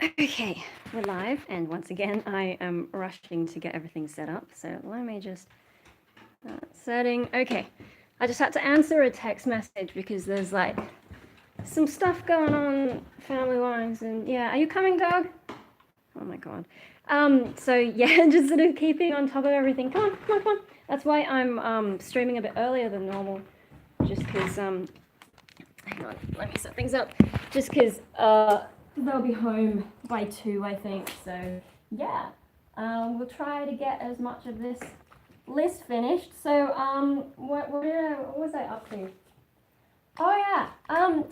Okay, we're live, and once again, I am rushing to get everything set up. So let me just setting. Okay, I just had to answer a text message because there's like some stuff going on family-wise, and yeah, are you coming, Doug? Oh my god. So yeah, just sort of keeping on top of everything. Come on, come on, come on. That's why I'm streaming a bit earlier than normal, just because hang on, let me set things up. Just because they'll be home by 2, I think. So yeah, we'll try to get as much of this list finished. So what was I up to? Oh yeah,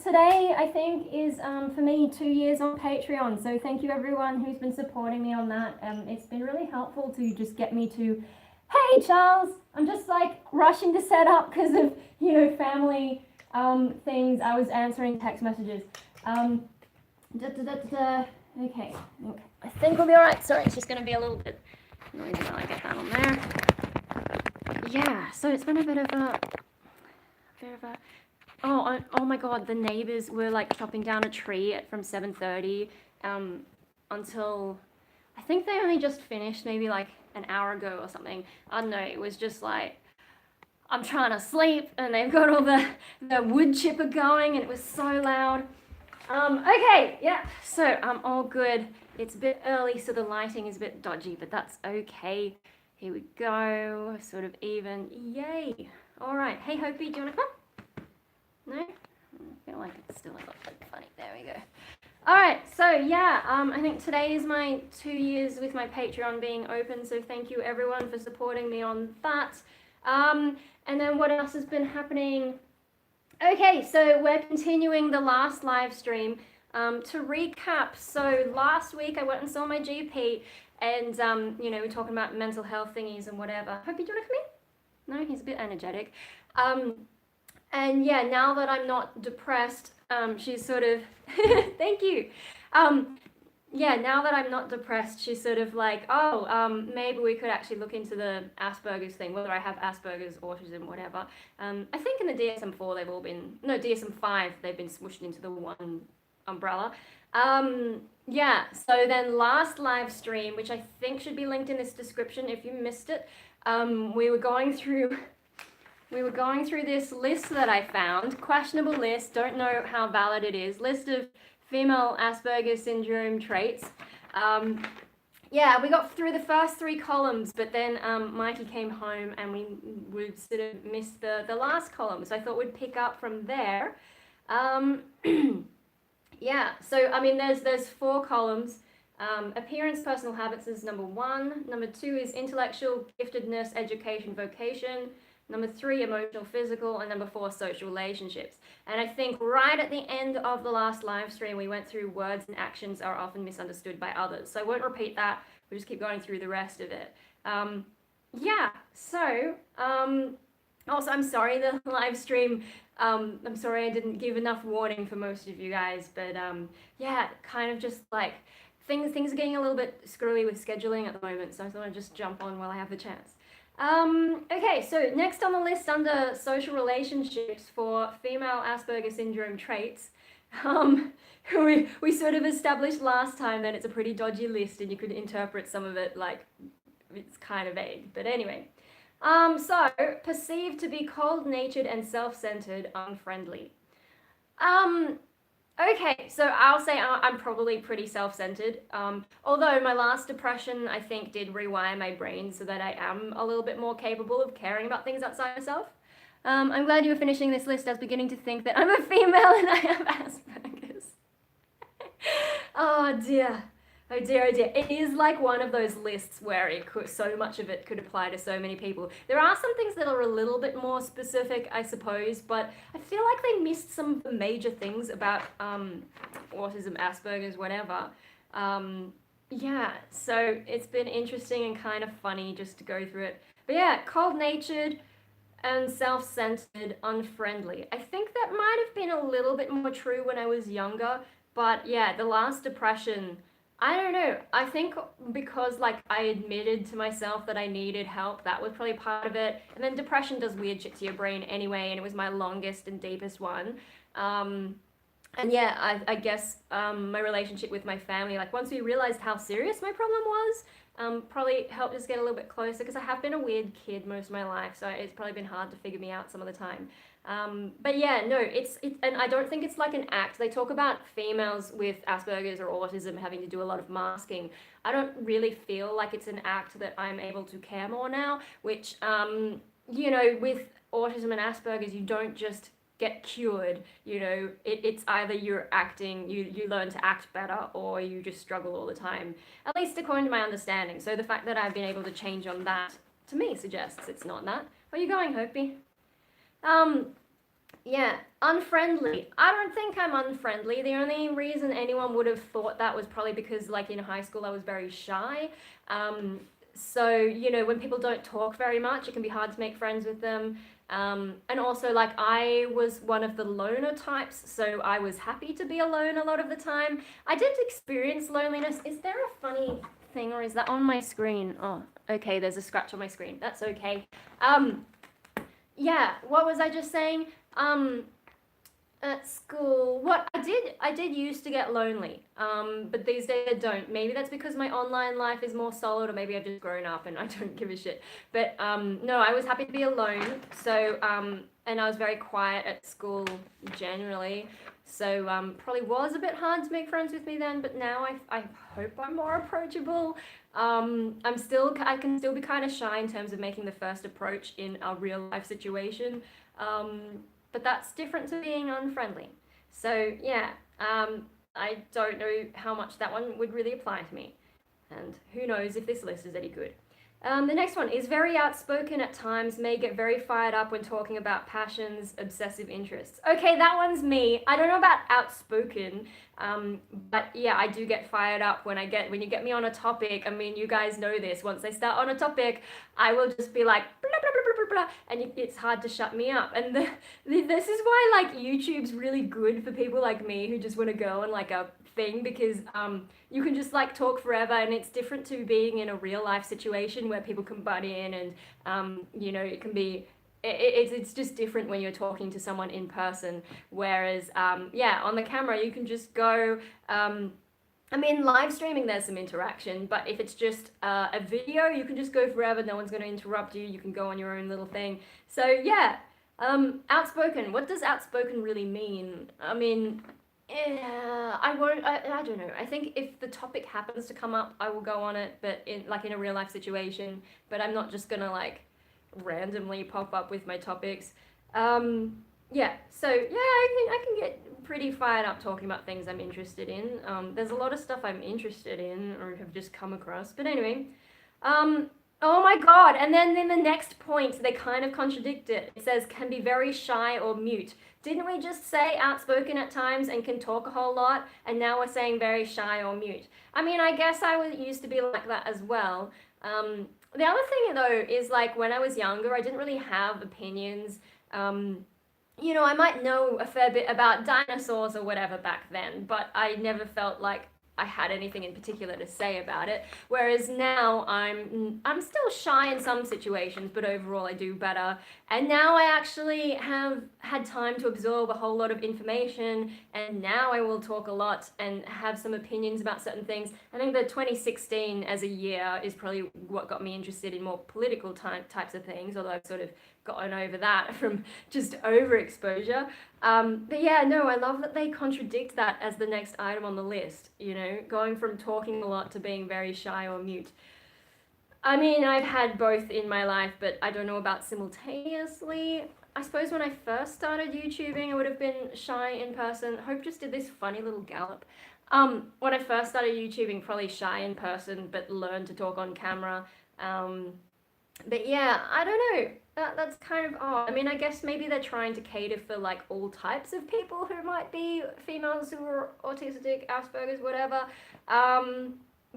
today I think is for me 2 years on Patreon. So thank you everyone who's been supporting me on that. It's been really helpful to just get me to. Hey Charles, I'm just like rushing to set up because of family things. I was answering text messages. Okay, I think we'll be alright. Sorry, it's just going to be a little bit noisy while I get that on there. Yeah, so it's been a bit of a. Oh my god, the neighbors were like chopping down a tree from 7:30 until. I think they only just finished maybe like an hour ago or something. I don't know, it was just like. I'm trying to sleep and they've got all the wood chipper going and it was so loud. Okay, yeah, so I'm all good. It's a bit early, so the lighting is a bit dodgy, but that's okay. Here we go, sort of even. Yay! All right, hey Hopi, do you want to come? No? I feel like it's still a little bit funny. There we go. All right, so yeah, I think today is my 2 years with my Patreon being open, so thank you everyone for supporting me on that. And then what else has been happening? Okay, so we're continuing the last live stream. To recap, so last week I went and saw my GP, and we're talking about mental health thingies and whatever. Hope you want to come in? No, he's a bit energetic. And yeah, now that I'm not depressed, she's sort of thank you. Yeah, now that I'm not depressed, she's sort of like, oh, maybe we could actually look into the Asperger's thing, whether I have Asperger's, autism, whatever. I think in the DSM-4 they've all been, no, DSM-5 they've been smushed into the one umbrella. Yeah, so then last live stream, which I think should be linked in this description if you missed it, we were going through this list that I found, questionable list, don't know how valid it is, list of female Asperger syndrome traits. Yeah, we got through the first 3 columns, but then Mikey came home and we would sort of missed the last column, so I thought we'd pick up from there. Yeah, so I mean there's 4 columns. Appearance, personal habits is number 1. Number 2 is intellectual, giftedness, education, vocation. Number 3, emotional, physical, and number 4, social relationships. And I think right at the end of the last live stream, we went through words and actions are often misunderstood by others. So I won't repeat that. We'll just keep going through the rest of it. Yeah, so, also I'm sorry the live stream, I'm sorry I didn't give enough warning for most of you guys, but yeah, kind of just like, things are getting a little bit screwy with scheduling at the moment, so I thought I'd just jump on while I have the chance. Okay, so next on the list under social relationships for female Asperger syndrome traits, we sort of established last time that it's a pretty dodgy list and you could interpret some of it like it's kind of vague, but anyway. So, perceived to be cold-natured and self-centered, unfriendly. Okay, so I'll say I'm probably pretty self-centered, although my last depression, I think, did rewire my brain so that I am a little bit more capable of caring about things outside myself. I'm glad you were finishing this list. I was beginning to think that I'm a female and I have Asperger's. Oh dear. Oh dear, oh dear. It is like one of those lists where so much of it could apply to so many people. There are some things that are a little bit more specific, I suppose, but I feel like they missed some of the major things about autism, Asperger's, whatever. Yeah, so it's been interesting and kind of funny just to go through it. But yeah, cold-natured and self-centered, unfriendly. I think that might have been a little bit more true when I was younger, but yeah, the last depression, I don't know. I think because like I admitted to myself that I needed help, that was probably part of it. And then depression does weird shit to your brain anyway, and it was my longest and deepest one. And yeah, I guess my relationship with my family, like once we realized how serious my problem was, probably helped us get a little bit closer because I have been a weird kid most of my life, so it's probably been hard to figure me out some of the time. But yeah, no, and I don't think it's like an act. They talk about females with Asperger's or autism having to do a lot of masking. I don't really feel like it's an act that I'm able to care more now, which, with autism and Asperger's, you don't just get cured. It's either you're acting, you learn to act better, or you just struggle all the time, at least according to my understanding. So the fact that I've been able to change on that, to me, suggests it's not that. Where are you going, Hopi? Yeah, unfriendly. I don't think I'm unfriendly. The only reason anyone would have thought that was probably because, like, in high school, I was very shy. So, when people don't talk very much, it can be hard to make friends with them. And also, like, I was one of the loner types, so I was happy to be alone a lot of the time. I did experience loneliness. Is there a funny thing, or is that on my screen? Oh, okay, there's a scratch on my screen. That's okay. Yeah, what was I just saying? At school, what I did used to get lonely, but these days I don't. Maybe that's because my online life is more solid, or maybe I've just grown up and I don't give a shit. But no, I was happy to be alone. So and I was very quiet at school generally. So probably was a bit hard to make friends with me then. But now I hope I'm more approachable. I can still be kind of shy in terms of making the first approach in a real life situation. But that's different to being unfriendly. So yeah, I don't know how much that one would really apply to me. And who knows if this list is any good. The next one is very outspoken at times, may get very fired up when talking about passions, obsessive interests. Okay, that one's me. I don't know about outspoken, but yeah, I do get fired up when you get me on a topic. I mean, you guys know this. Once I start on a topic, I will just be like blah blah blah blah blah, blah, and it's hard to shut me up. And this is why like YouTube's really good for people like me who just want to go on like a thing, because you can just like talk forever, and it's different to being in a real life situation where people can butt in, and it can be it's just different when you're talking to someone in person, whereas yeah, on the camera you can just go. I mean, live streaming, there's some interaction, but if it's just a video, you can just go forever. No one's going to interrupt you. You can go on your own little thing. So yeah, outspoken. What does outspoken really mean? I mean, yeah, I won't. I don't know. I think if the topic happens to come up, I will go on it, but in a real life situation. But I'm not just gonna like randomly pop up with my topics. Yeah. So yeah, I can get pretty fired up talking about things I'm interested in. There's a lot of stuff I'm interested in or have just come across. But anyway, oh my god, and then in the next point, they kind of contradict it. It says, can be very shy or mute. Didn't we just say outspoken at times and can talk a whole lot? And now we're saying very shy or mute. I mean, I guess used to be like that as well. The other thing though is like when I was younger, I didn't really have opinions. I might know a fair bit about dinosaurs or whatever back then, but I never felt like I had anything in particular to say about it. Whereas now I'm still shy in some situations, but overall I do better. And now I actually have had time to absorb a whole lot of information, and now I will talk a lot and have some opinions about certain things. I think that 2016 as a year is probably what got me interested in more political types of things, although I've sort of gotten over that from just overexposure. But yeah, no, I love that they contradict that as the next item on the list, going from talking a lot to being very shy or mute. I mean, I've had both in my life, but I don't know about simultaneously. I suppose when I first started YouTubing, I would have been shy in person. Hope just did this funny little gallop. When I first started YouTubing, probably shy in person, but learned to talk on camera. But yeah, I don't know. That's kind of odd. I mean, I guess maybe they're trying to cater for like all types of people who might be females who are autistic, Asperger's, whatever.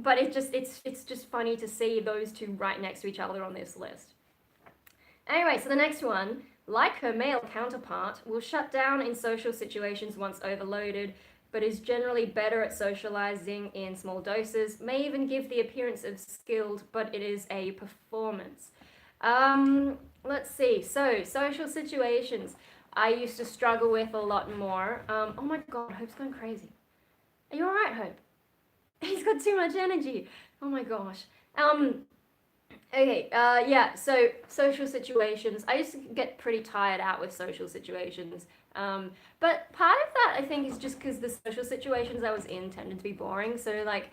But it's just funny to see those two right next to each other on this list. Anyway, so the next one, like her male counterpart, will shut down in social situations once overloaded, but is generally better at socializing in small doses, may even give the appearance of skilled, but it is a performance. Let's see. So, social situations. I used to struggle with a lot more. Oh my God, Hope's going crazy. Are you alright, Hope? He's got too much energy. Oh my gosh. Okay, yeah, so social situations. I used to get pretty tired out with social situations. But part of that, I think, is just because the social situations I was in tended to be boring. So, like,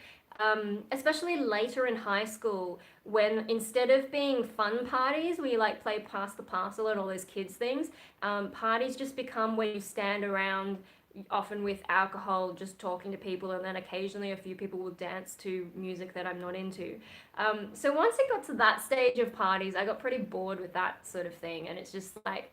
especially later in high school, when instead of being fun parties where you like play pass the parcel and all those kids things, parties just become where you stand around, often with alcohol, just talking to people, and then occasionally a few people will dance to music that I'm not into. So once it got to that stage of parties, I got pretty bored with that sort of thing, and it's just like,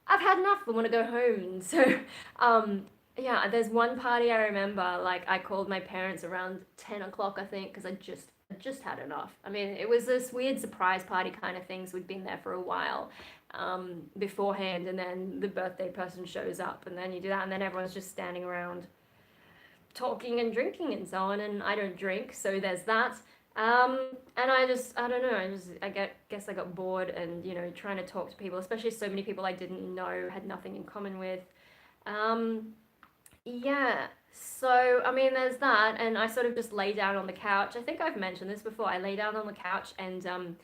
I've had enough. I want to go home. So, um, yeah, there's one party I remember. Like, I called my parents around 10 o'clock, I think, because I just had enough. I mean, it was this weird surprise party kind of thing. So we'd been there for a while beforehand, and then the birthday person shows up, and then you do that, and then everyone's just standing around talking and drinking and so on. And I don't drink, so there's that. And I don't know, guess I got bored and, trying to talk to people, especially so many people I didn't know, had nothing in common with. Um, yeah, so, I mean, there's that, and I sort of just lay down on the couch. I think I've mentioned this before. I lay down on the couch, and,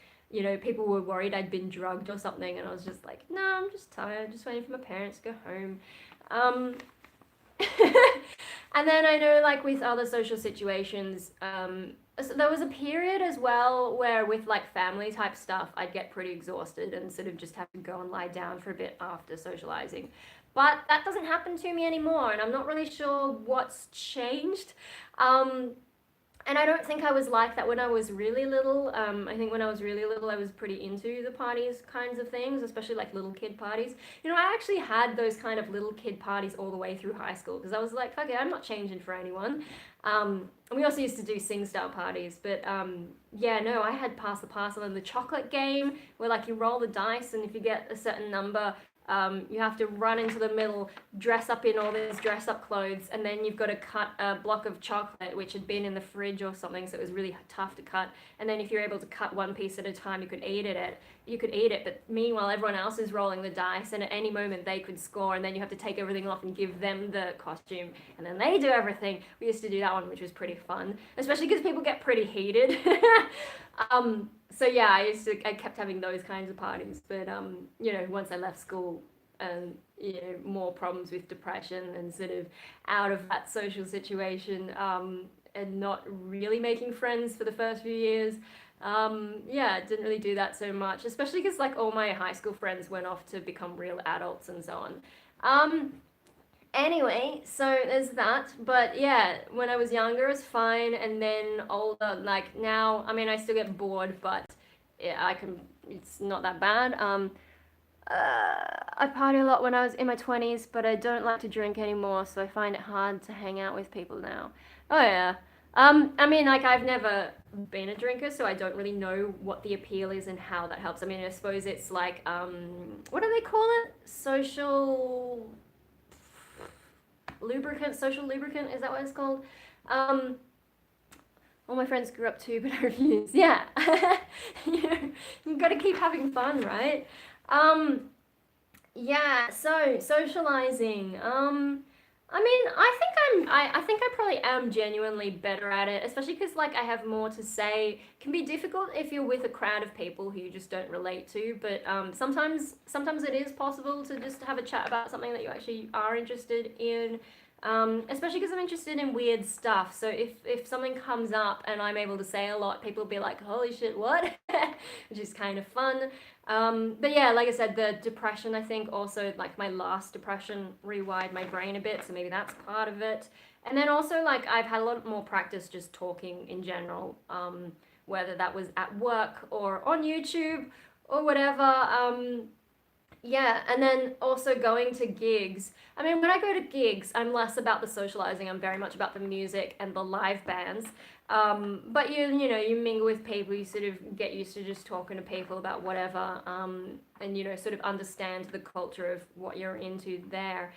people were worried I'd been drugged or something, and I was just like, no, I'm just tired, just waiting for my parents to go home. Um, and then I know, like, with other social situations, so there was a period as well where, with like family type stuff, I'd get pretty exhausted and sort of just have to go and lie down for a bit after socializing. But that doesn't happen to me anymore, and I'm not really sure what's changed. Um, and I don't think I was like that when I was really little. I think when I was really little, I was pretty into the parties kinds of things, especially like little kid parties. I actually had those kind of little kid parties all the way through high school because I was like, fuck it, I'm not changing for anyone. And we also used to do sing style parties, but yeah, no, I had pass the parcel and the chocolate game where like you roll the dice, and if you get a certain number, you have to run into the middle, dress up in all these dress up clothes, and then you've got to cut a block of chocolate which had been in the fridge or something, so it was really tough to cut. And then if you're able to cut one piece at a time, you could eat it. But meanwhile, everyone else is rolling the dice, and at any moment they could score, and then you have to take everything off and give them the costume, and then they do everything. We used to do that one, which was pretty fun, especially because people get pretty heated. So yeah, I kept having those kinds of parties, but once I left school, and more problems with depression and sort of out of that social situation, and not really making friends for the first few years. Yeah, didn't really do that so much, especially because like all my high school friends went off to become real adults and so on. Um, Anyway, so there's that. But yeah, when I was younger, it was fine, and then older, like now, I mean, I still get bored, but yeah, it's not that bad. I party a lot when I was in my 20s, but I don't like to drink anymore, so I find it hard to hang out with people now. Oh yeah. I mean, like, I've never been a drinker, so I don't really know what the appeal is and how that helps. I mean, I suppose it's like, what do they call it? Social lubricant, is that what it's called? Um, all my friends grew up too, but I refuse. Yeah. You've got to keep having fun, right? Um, yeah, so socializing. I mean, I think I probably am genuinely better at it, especially because like I have more to say. It can be difficult if you're with a crowd of people who you just don't relate to, but sometimes it is possible to just have a chat about something that you actually are interested in. Especially because I'm interested in weird stuff. So if something comes up and I'm able to say a lot, people will be like, "Holy shit, what?" Which is kind of fun. But yeah, like I said, the depression, I think also like my last depression rewired my brain a bit, so maybe that's part of it. And then also like I've had a lot more practice just talking in general, whether that was at work or on YouTube or whatever. Yeah, and then also going to gigs. I mean, when I go to gigs, I'm less about the socializing. I'm very much about the music and the live bands. But you mingle with people. You sort of get used to just talking to people about whatever, and sort of understand the culture of what you're into there.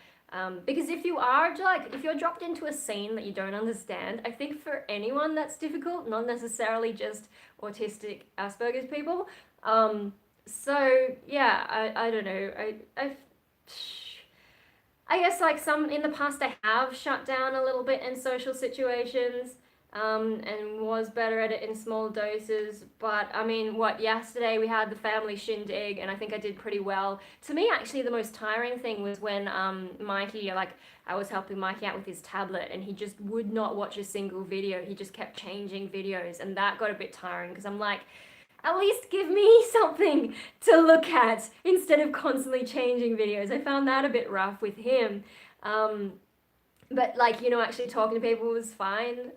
Because if you're dropped into a scene that you don't understand, I think for anyone that's difficult, not necessarily just autistic Asperger's people. So yeah, I don't know. I guess like some in the past I have shut down a little bit in social situations, and was better at it in small doses. But I mean, what, yesterday we had the family shindig, and I think I did pretty well. To me, actually, the most tiring thing was when Mikey, like, I was helping Mikey out with his tablet, and he just would not watch a single video. He just kept changing videos, and that got a bit tiring because I'm like, at least give me something to look at instead of constantly changing videos. I found that a bit rough with him. But like, actually talking to people was fine.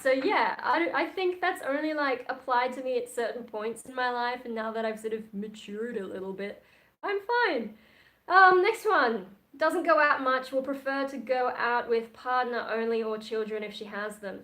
So yeah, I think that's only like applied to me at certain points in my life, and now that I've sort of matured a little bit, I'm fine. Next one. Doesn't go out much, will prefer to go out with partner only or children if she has them.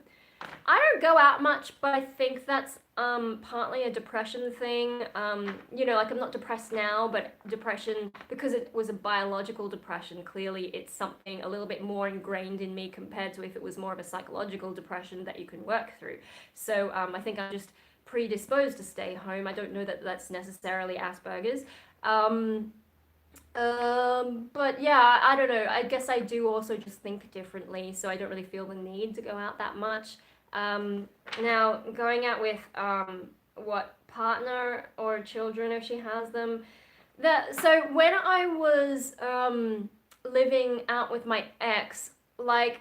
I don't go out much, but I think that's partly a depression thing. Like, I'm not depressed now, but depression, because it was a biological depression, clearly it's something a little bit more ingrained in me compared to if it was more of a psychological depression that you can work through. So I think I'm just predisposed to stay home. I don't know that that's necessarily Asperger's. But yeah, I don't know. I guess I do also just think differently, so I don't really feel the need to go out that much. Now, going out with what, partner or children if she has them. So when I was living out with my ex, like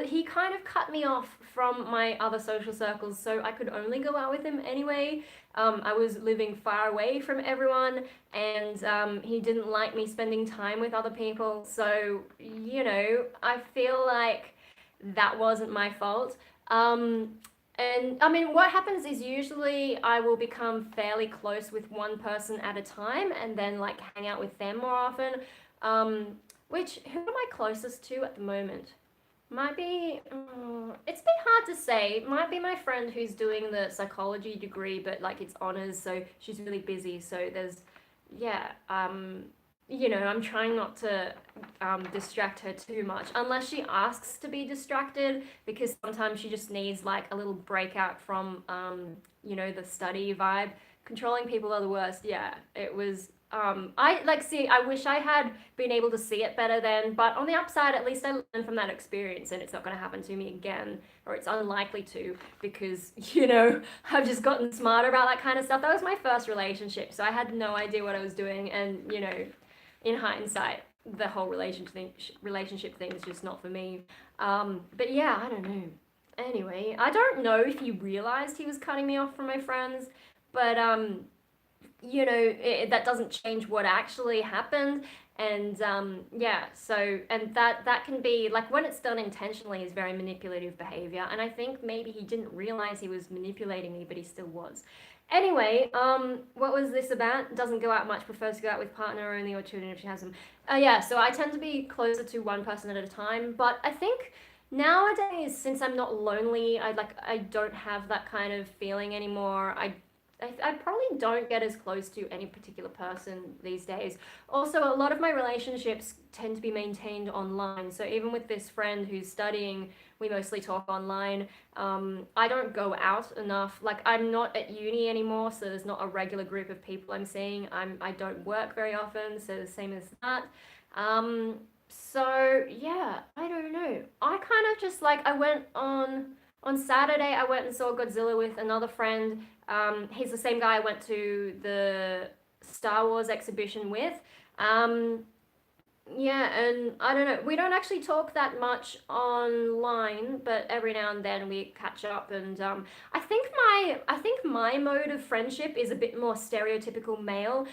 he kind of cut me off from my other social circles, so I could only go out with him anyway. I was living far away from everyone, and he didn't like me spending time with other people, so I feel like that wasn't my fault. And I mean, what happens is usually I will become fairly close with one person at a time and then like hang out with them more often. Who am I closest to at the moment? Might be, it's a bit hard to say. Might be my friend who's doing the psychology degree, but like it's honors, so she's really busy. So there's, yeah, I'm trying not to distract her too much unless she asks to be distracted, because sometimes she just needs like a little breakout from, the study vibe. Controlling people are the worst. Yeah, it was. I wish I had been able to see it better then, but on the upside, at least I learned from that experience, and it's not going to happen to me again, or it's unlikely to, because, I've just gotten smarter about that kind of stuff. That was my first relationship, so I had no idea what I was doing, and, in hindsight, the whole relationship thing is just not for me. But yeah, I don't know. Anyway, I don't know if he realized he was cutting me off from my friends, but that doesn't change what actually happened. And and that can be like, when it's done intentionally, is very manipulative behavior, and I think maybe he didn't realize he was manipulating me, but he still was. Anyway, what was this about? Doesn't go out much, prefers to go out with partner only or children if she has them. Yeah, so I tend to be closer to one person at a time, but I think nowadays, since I'm not lonely, I don't have that kind of feeling anymore. I probably don't get as close to any particular person these days. Also, a lot of my relationships tend to be maintained online. So even with this friend who's studying, we mostly talk online. I don't go out enough. Like, I'm not at uni anymore, so there's not a regular group of people I'm seeing. I don't work very often, so the same as that. So yeah, I don't know. I kind of just like, I went on Saturday, I went and saw Godzilla with another friend. He's the same guy I went to the Star Wars exhibition with. Yeah, and I don't know, we don't actually talk that much online, but every now and then we catch up, and I think my mode of friendship is a bit more stereotypical male.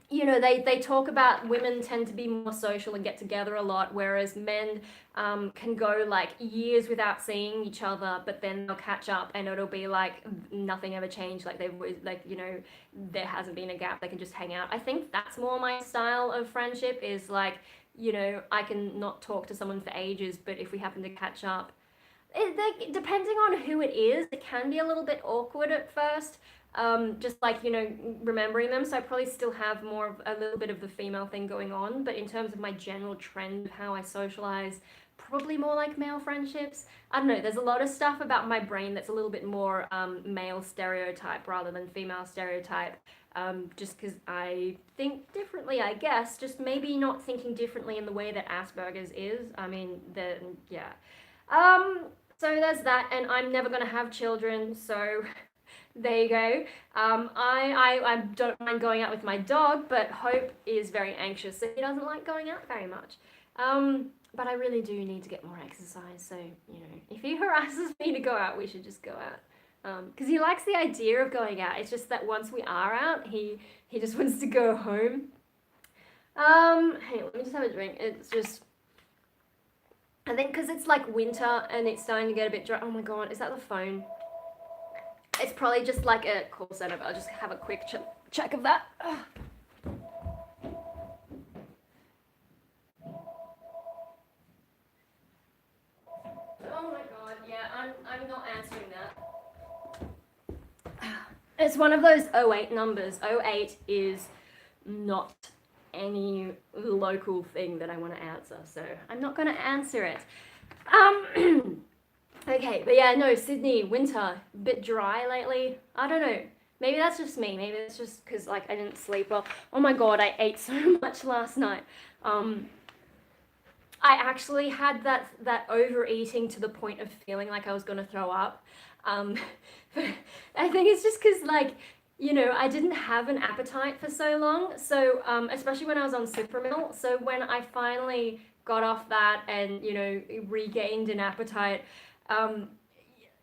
They talk about women tend to be more social and get together a lot, whereas men can go like years without seeing each other, but then they'll catch up and it'll be like nothing ever changed. Like there hasn't been a gap. They can just hang out. I think that's more my style of friendship, is like, I can not talk to someone for ages, but if we happen to catch up, depending on who it is, it can be a little bit awkward at first. Just like, remembering them. So I probably still have more of a little bit of the female thing going on. But in terms of my general trend of how I socialize, probably more like male friendships. I don't know, there's a lot of stuff about my brain that's a little bit more male stereotype rather than female stereotype. Just because I think differently, I guess. Just maybe not thinking differently in the way that Asperger's is. I mean, then, yeah. So there's that, and I'm never gonna have children, so there you go. I don't mind going out with my dog, but Hope is very anxious, so he doesn't like going out very much. But I really do need to get more exercise, so, you know, if he harasses me to go out, we should just go out. Because he likes the idea of going out. It's just that once we are out, he just wants to go home. Hey, let me just have a drink. It's just, I think because it's like winter and it's starting to get a bit dry. Oh my god, is that the phone? It's probably just like a call center, but I'll just have a quick check of that. Ugh. Oh my god, yeah, I'm not answering that. It's one of those 08 numbers. 08 is not any local thing that I want to answer, so I'm not going to answer it. Okay, but yeah, no, Sydney, winter, bit dry lately. I don't know. Maybe that's just me. Maybe it's just because like I didn't sleep well. Oh my god, I ate so much last night. I actually had that overeating to the point of feeling like I was gonna throw up. But I think it's just because like, you know, I didn't have an appetite for so long. So especially when I was on Supermil. So when I finally got off that and, you know, regained an appetite,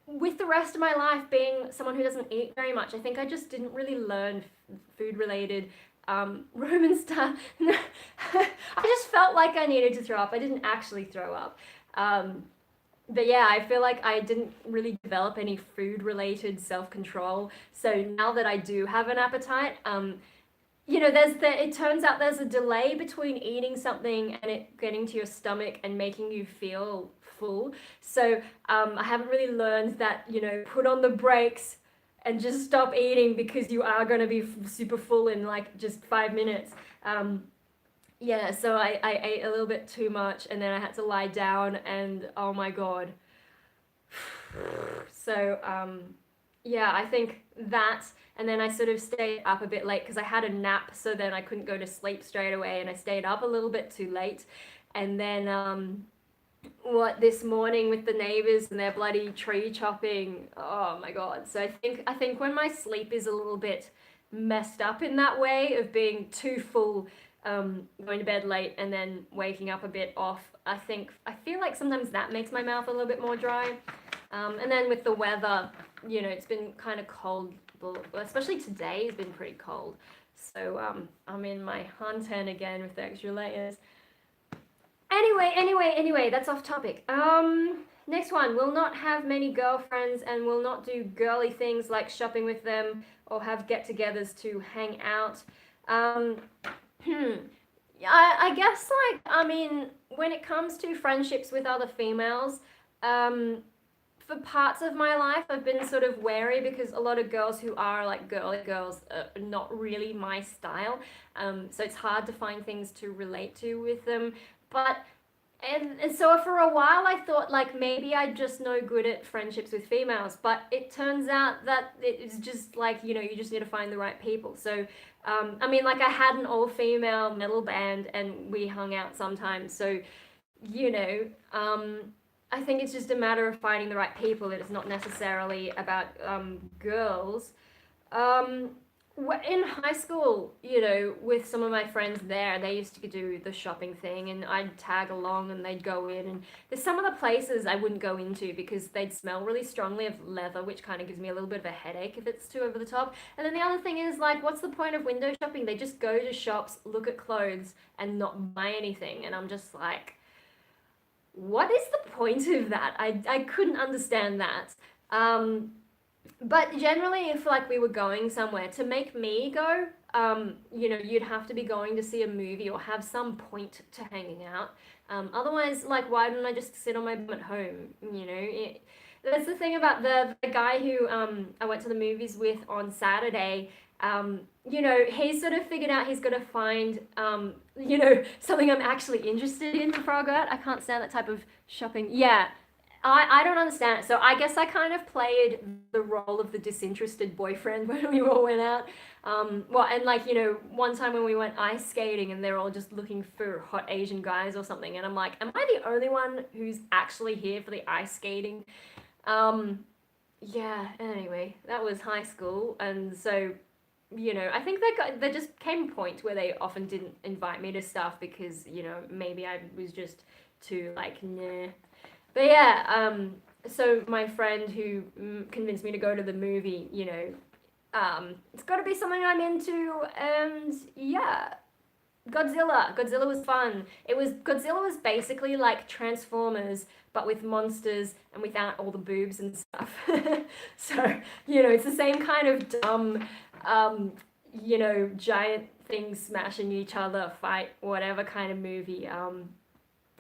with the rest of my life being someone who doesn't eat very much, I think I just didn't really learn food related Roman stuff. I just felt like I needed to throw up. I didn't actually throw up. But yeah, I feel like I didn't really develop any food related self-control. So now that I do have an appetite, you know, it turns out there's a delay between eating something and it getting to your stomach and making you feel full. So I haven't really learned that, you know, put on the brakes and just stop eating because you are going to be super full in like just 5 minutes. Yeah, so I ate a little bit too much and then I had to lie down and oh my god. So yeah, I think that, and then I sort of stayed up a bit late because I had a nap, so then I couldn't go to sleep straight away and I stayed up a little bit too late. And then this morning with the neighbors and their bloody tree chopping, oh my god. So I think when my sleep is a little bit messed up in that way of being too full, going to bed late and then waking up a bit off, I feel like sometimes that makes my mouth a little bit more dry. And then with the weather, you know, it's been kind of cold, especially today has been pretty cold. So I'm in my hunten again with the extra layers. Anyway, that's off topic. Next one, will not have many girlfriends and will not do girly things like shopping with them or have get-togethers to hang out. I guess, like, I mean, when it comes to friendships with other females, for parts of my life, I've been sort of wary because a lot of girls who are like girly girls are not really my style. So it's hard to find things to relate to with them. But and so for a while I thought like maybe I'm just no good at friendships with females, but it turns out that it's just like, you know, you just need to find the right people. So I mean, like I had an all-female metal band and we hung out sometimes. So, you know, I think it's just a matter of finding the right people. It is not necessarily about girls. In high school, you know, with some of my friends there, they used to do the shopping thing and I'd tag along and they'd go in, and there's some of the places I wouldn't go into because they'd smell really strongly of leather, which kind of gives me a little bit of a headache if it's too over the top. And then the other thing is, like, what's the point of window shopping? They just go to shops, look at clothes and not buy anything, and I'm just like, what is the point of that? I couldn't understand that. But generally, if like we were going somewhere, to make me go, you know, you'd have to be going to see a movie or have some point to hanging out. Otherwise, like, why don't I just sit on my bum at home? You know, that's the thing about the guy who I went to the movies with on Saturday. You know, he sort of figured out he's got to find something I'm actually interested in before I go out. I can't stand that type of shopping. Yeah, I don't understand it. So I guess I kind of played the role of the disinterested boyfriend when we all went out. Well, and like, one time when we went ice skating and they're all just looking for hot Asian guys or something. And I'm like, am I the only one who's actually here for the ice skating? Um, yeah, anyway, that was high school. And so, I think there just came a point where they often didn't invite me to stuff because, maybe I was just too like, nah. But yeah, so my friend who convinced me to go to the movie, it's got to be something I'm into, and yeah, Godzilla. Godzilla was fun. Godzilla was basically like Transformers, but with monsters and without all the boobs and stuff. So, it's the same kind of dumb, giant things smashing each other, fight, whatever kind of movie.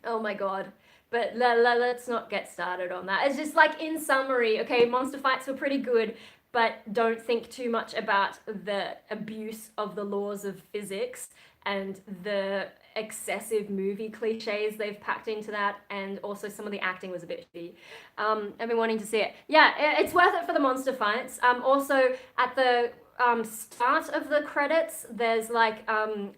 Oh my god. But let's not get started on that. It's just like, in summary, okay, monster fights were pretty good, but don't think too much about the abuse of the laws of physics and the excessive movie cliches they've packed into that, and also some of the acting was a bit shitty. I've been wanting to see it. Yeah, it's worth it for the monster fights. Also, at the start of the credits, there's like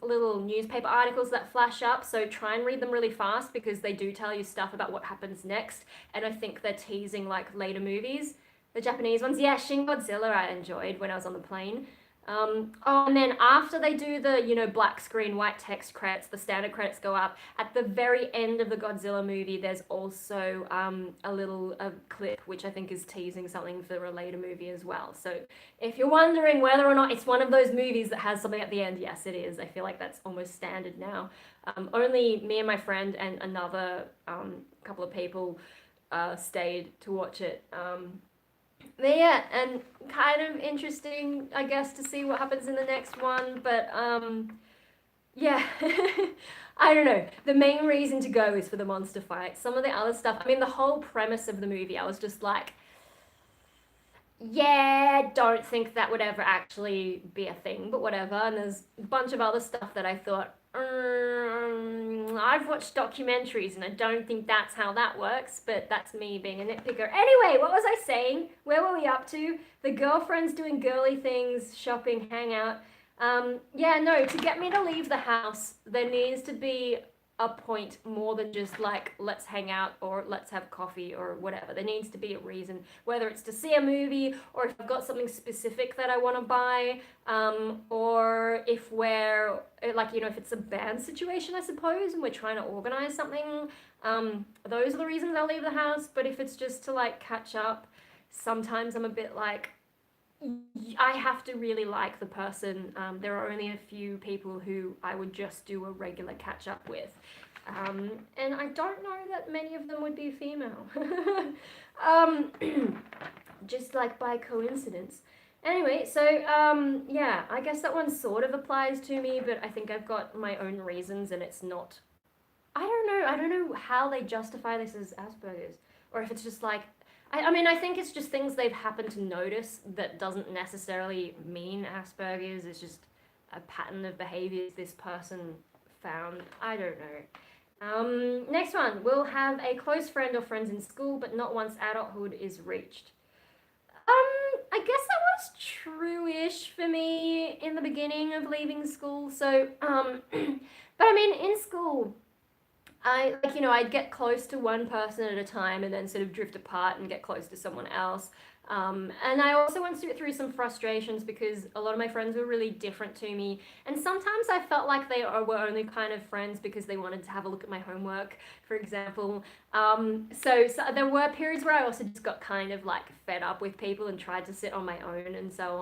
little newspaper articles that flash up, so try and read them really fast because they do tell you stuff about what happens next, and I think they're teasing like later movies. The Japanese ones, yeah, Shin Godzilla I enjoyed when I was on the plane. And then after they do the, black screen, white text credits, the standard credits go up. At the very end of the Godzilla movie, there's also a clip which I think is teasing something for a later movie as well. So if you're wondering whether or not it's one of those movies that has something at the end, yes, it is. I feel like that's almost standard now. Only me and my friend and another couple of people stayed to watch it. But yeah, and kind of interesting, I guess, to see what happens in the next one. But yeah, I don't know. The main reason to go is for the monster fight. Some of the other stuff, I mean, the whole premise of the movie, I was just like, yeah, don't think that would ever actually be a thing, but whatever. And there's a bunch of other stuff that I thought, I've watched documentaries and I don't think that's how that works, but that's me being a nitpicker. Anyway, what was I saying? Where were we up to? The girlfriends doing girly things, shopping, hang out. Yeah, no, to get me to leave the house, there needs to be a point more than just like, let's hang out or let's have coffee or whatever. There needs to be a reason, whether it's to see a movie or if I've got something specific that I want to buy, or if we're like, if it's a band situation, I suppose, and we're trying to organize something. Those are the reasons I'll leave the house. But if it's just to like catch up, sometimes I'm a bit like, I have to really like the person. There are only a few people who I would just do a regular catch up with. And I don't know that many of them would be female. Just like by coincidence. Anyway, so yeah, I guess that one sort of applies to me, but I think I've got my own reasons and it's not. I don't know how they justify this as Asperger's, or if it's just like, I mean, I think it's just things they've happened to notice that doesn't necessarily mean Asperger's. It's just a pattern of behaviors this person found. I don't know. Next one. We'll have a close friend or friends in school, but not once adulthood is reached. I guess that was true-ish for me in the beginning of leaving school. So, but I mean, in school, I'd get close to one person at a time and then sort of drift apart and get close to someone else. And I also went through some frustrations because a lot of my friends were really different to me. And sometimes I felt like they were only kind of friends because they wanted to have a look at my homework, for example. So there were periods where I also just got kind of like fed up with people and tried to sit on my own and so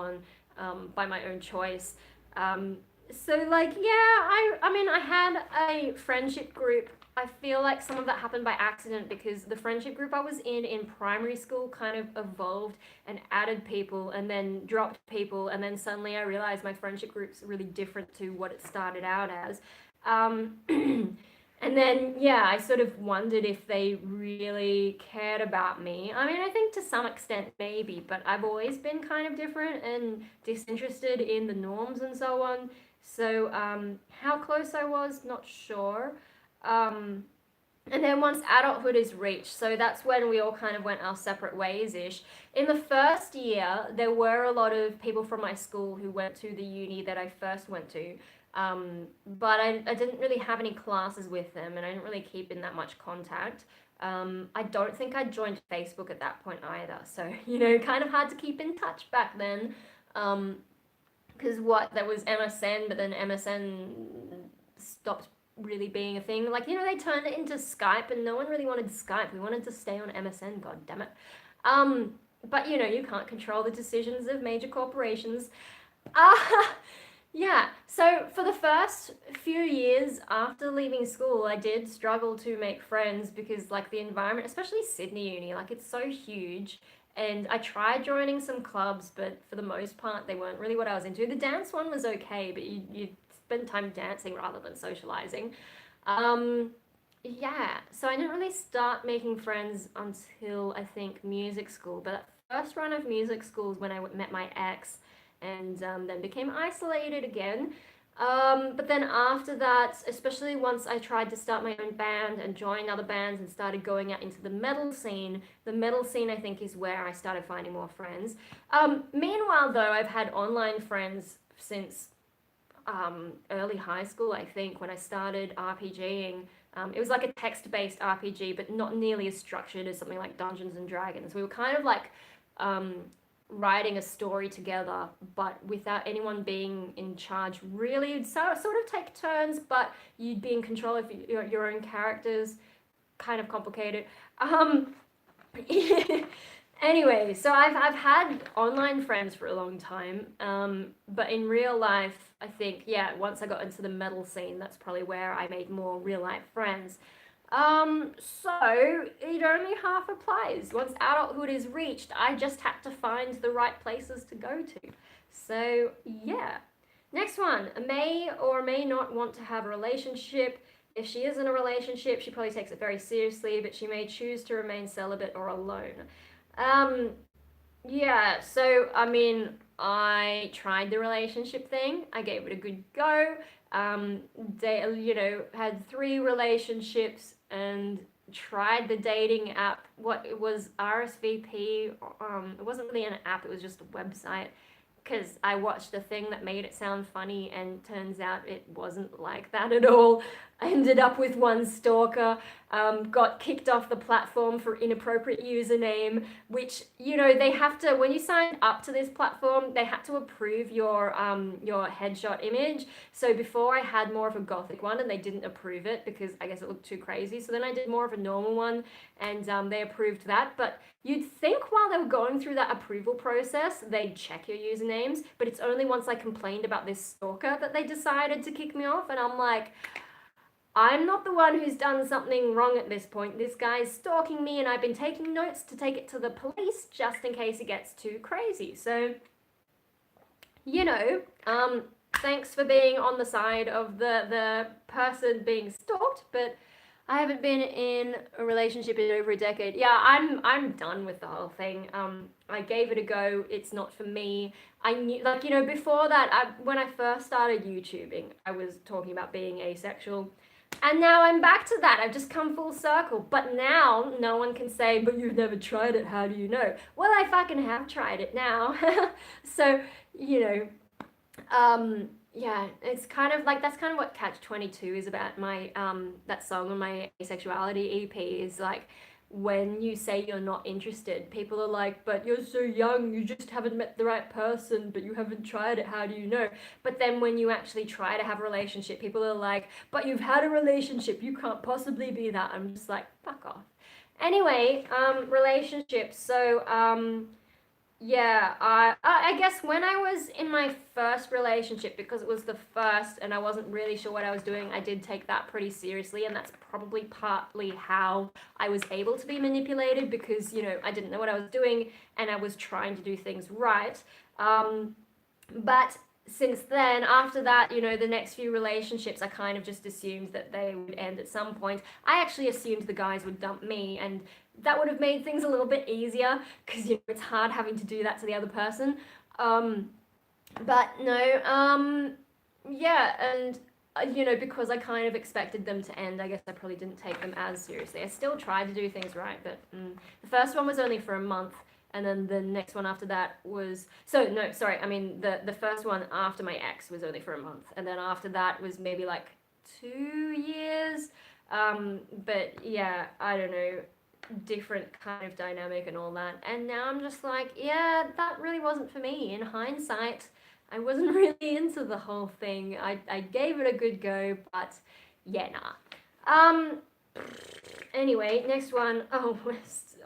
on, by my own choice. So like, yeah, I mean, I had a friendship group. I feel like some of that happened by accident because the friendship group I was in primary school kind of evolved and added people and then dropped people, and then suddenly I realized my friendship group's really different to what it started out as. And then, yeah, I sort of wondered if they really cared about me. I mean, I think to some extent maybe, but I've always been kind of different and disinterested in the norms and so on. So how close I was, not sure. Um, and then once adulthood is reached, so that's when we all kind of went our separate ways ish. In the first year, there were a lot of people from my school who went to the uni that I first went to. But I didn't really have any classes with them, and I didn't really keep in that much contact. I don't think I joined Facebook at that point either. So, kind of hard to keep in touch back then. Because there was MSN, but then MSN stopped really being a thing. Like, they turned it into Skype, and no one really wanted Skype. We wanted to stay on MSN, god damn it. But you can't control the decisions of major corporations. Yeah, so for the first few years after leaving school, I did struggle to make friends because, like, the environment, especially Sydney Uni, like, it's so huge. And I tried joining some clubs, but for the most part, they weren't really what I was into. The dance one was okay, but you spend time dancing rather than socializing. Yeah, so I didn't really start making friends until I think music school. But that first run of music school is when I met my ex, and then became isolated again. But then after that, especially once I tried to start my own band and join other bands and started going out into the metal scene I think is where I started finding more friends. Meanwhile, though, I've had online friends since early high school, I think, when I started RPGing. It was like a text-based RPG, but not nearly as structured as something like Dungeons and Dragons. We were kind of like writing a story together, but without anyone being in charge, really. You'd sort of take turns, but you'd be in control of your own characters. Kind of complicated. Anyway, so I've had online friends for a long time, but in real life, I think, yeah, once I got into the metal scene, that's probably where I made more real life friends. So it only half applies. Once adulthood is reached, I just had to find the right places to go to. So yeah. Next one, may or may not want to have a relationship. If she is in a relationship, she probably takes it very seriously, but she may choose to remain celibate or alone. Yeah, so I mean, I tried the relationship thing. I gave it a good go. Had 3 relationships and tried the dating app. What it was, RSVP. It wasn't really an app. It was just a website. Because I watched a thing that made it sound funny, and turns out it wasn't like that at all. I ended up with one stalker, got kicked off the platform for inappropriate username, which, they have to, when you sign up to this platform, they had to approve your headshot image. So before I had more of a gothic one, and they didn't approve it because I guess it looked too crazy. So then I did more of a normal one, and they approved that. But you'd think while they were going through that approval process, they'd check your usernames, but it's only once I complained about this stalker that they decided to kick me off, and I'm like, I'm not the one who's done something wrong at this point. This guy's stalking me, and I've been taking notes to take it to the police just in case it gets too crazy. So, thanks for being on the side of the person being stalked, but I haven't been in a relationship in over a decade. Yeah, I'm done with the whole thing. I gave it a go. It's not for me. I knew, before that, when I first started YouTubing, I was talking about being asexual. And now I'm back to that. I've just come full circle. But now no one can say, but you've never tried it. How do you know? Well, I fucking have tried it now. So, yeah, it's kind of like, that's kind of what Catch-22 is about. My that song on my asexuality EP is like, when you say you're not interested, people are like, but you're so young, you just haven't met the right person, but you haven't tried it, how do you know? But then when you actually try to have a relationship, people are like, but you've had a relationship, you can't possibly be that. I'm just like, fuck off. Anyway, relationships. So, yeah, I guess when I was in my first relationship, because it was the first and I wasn't really sure what I was doing, I did take that pretty seriously, and that's probably partly how I was able to be manipulated, because, I didn't know what I was doing and I was trying to do things right. But since then, after that, the next few relationships, I kind of just assumed that they would end at some point. I actually assumed the guys would dump me, and that would have made things a little bit easier, because it's hard having to do that to the other person. But no, Yeah, and you know, because I kind of expected them to end, I guess I probably didn't take them as seriously. I still tried to do things right, but the first one was only for a month, and then the next one after that was no, sorry, I mean the first one after my ex was only for a month, and then after that was maybe like 2 years. But yeah, I don't know, different kind of dynamic and all that. And now I'm just like, yeah, that really wasn't for me. In hindsight, I wasn't really into the whole thing. I gave it a good go, but yeah, nah. Anyway, next one. Oh,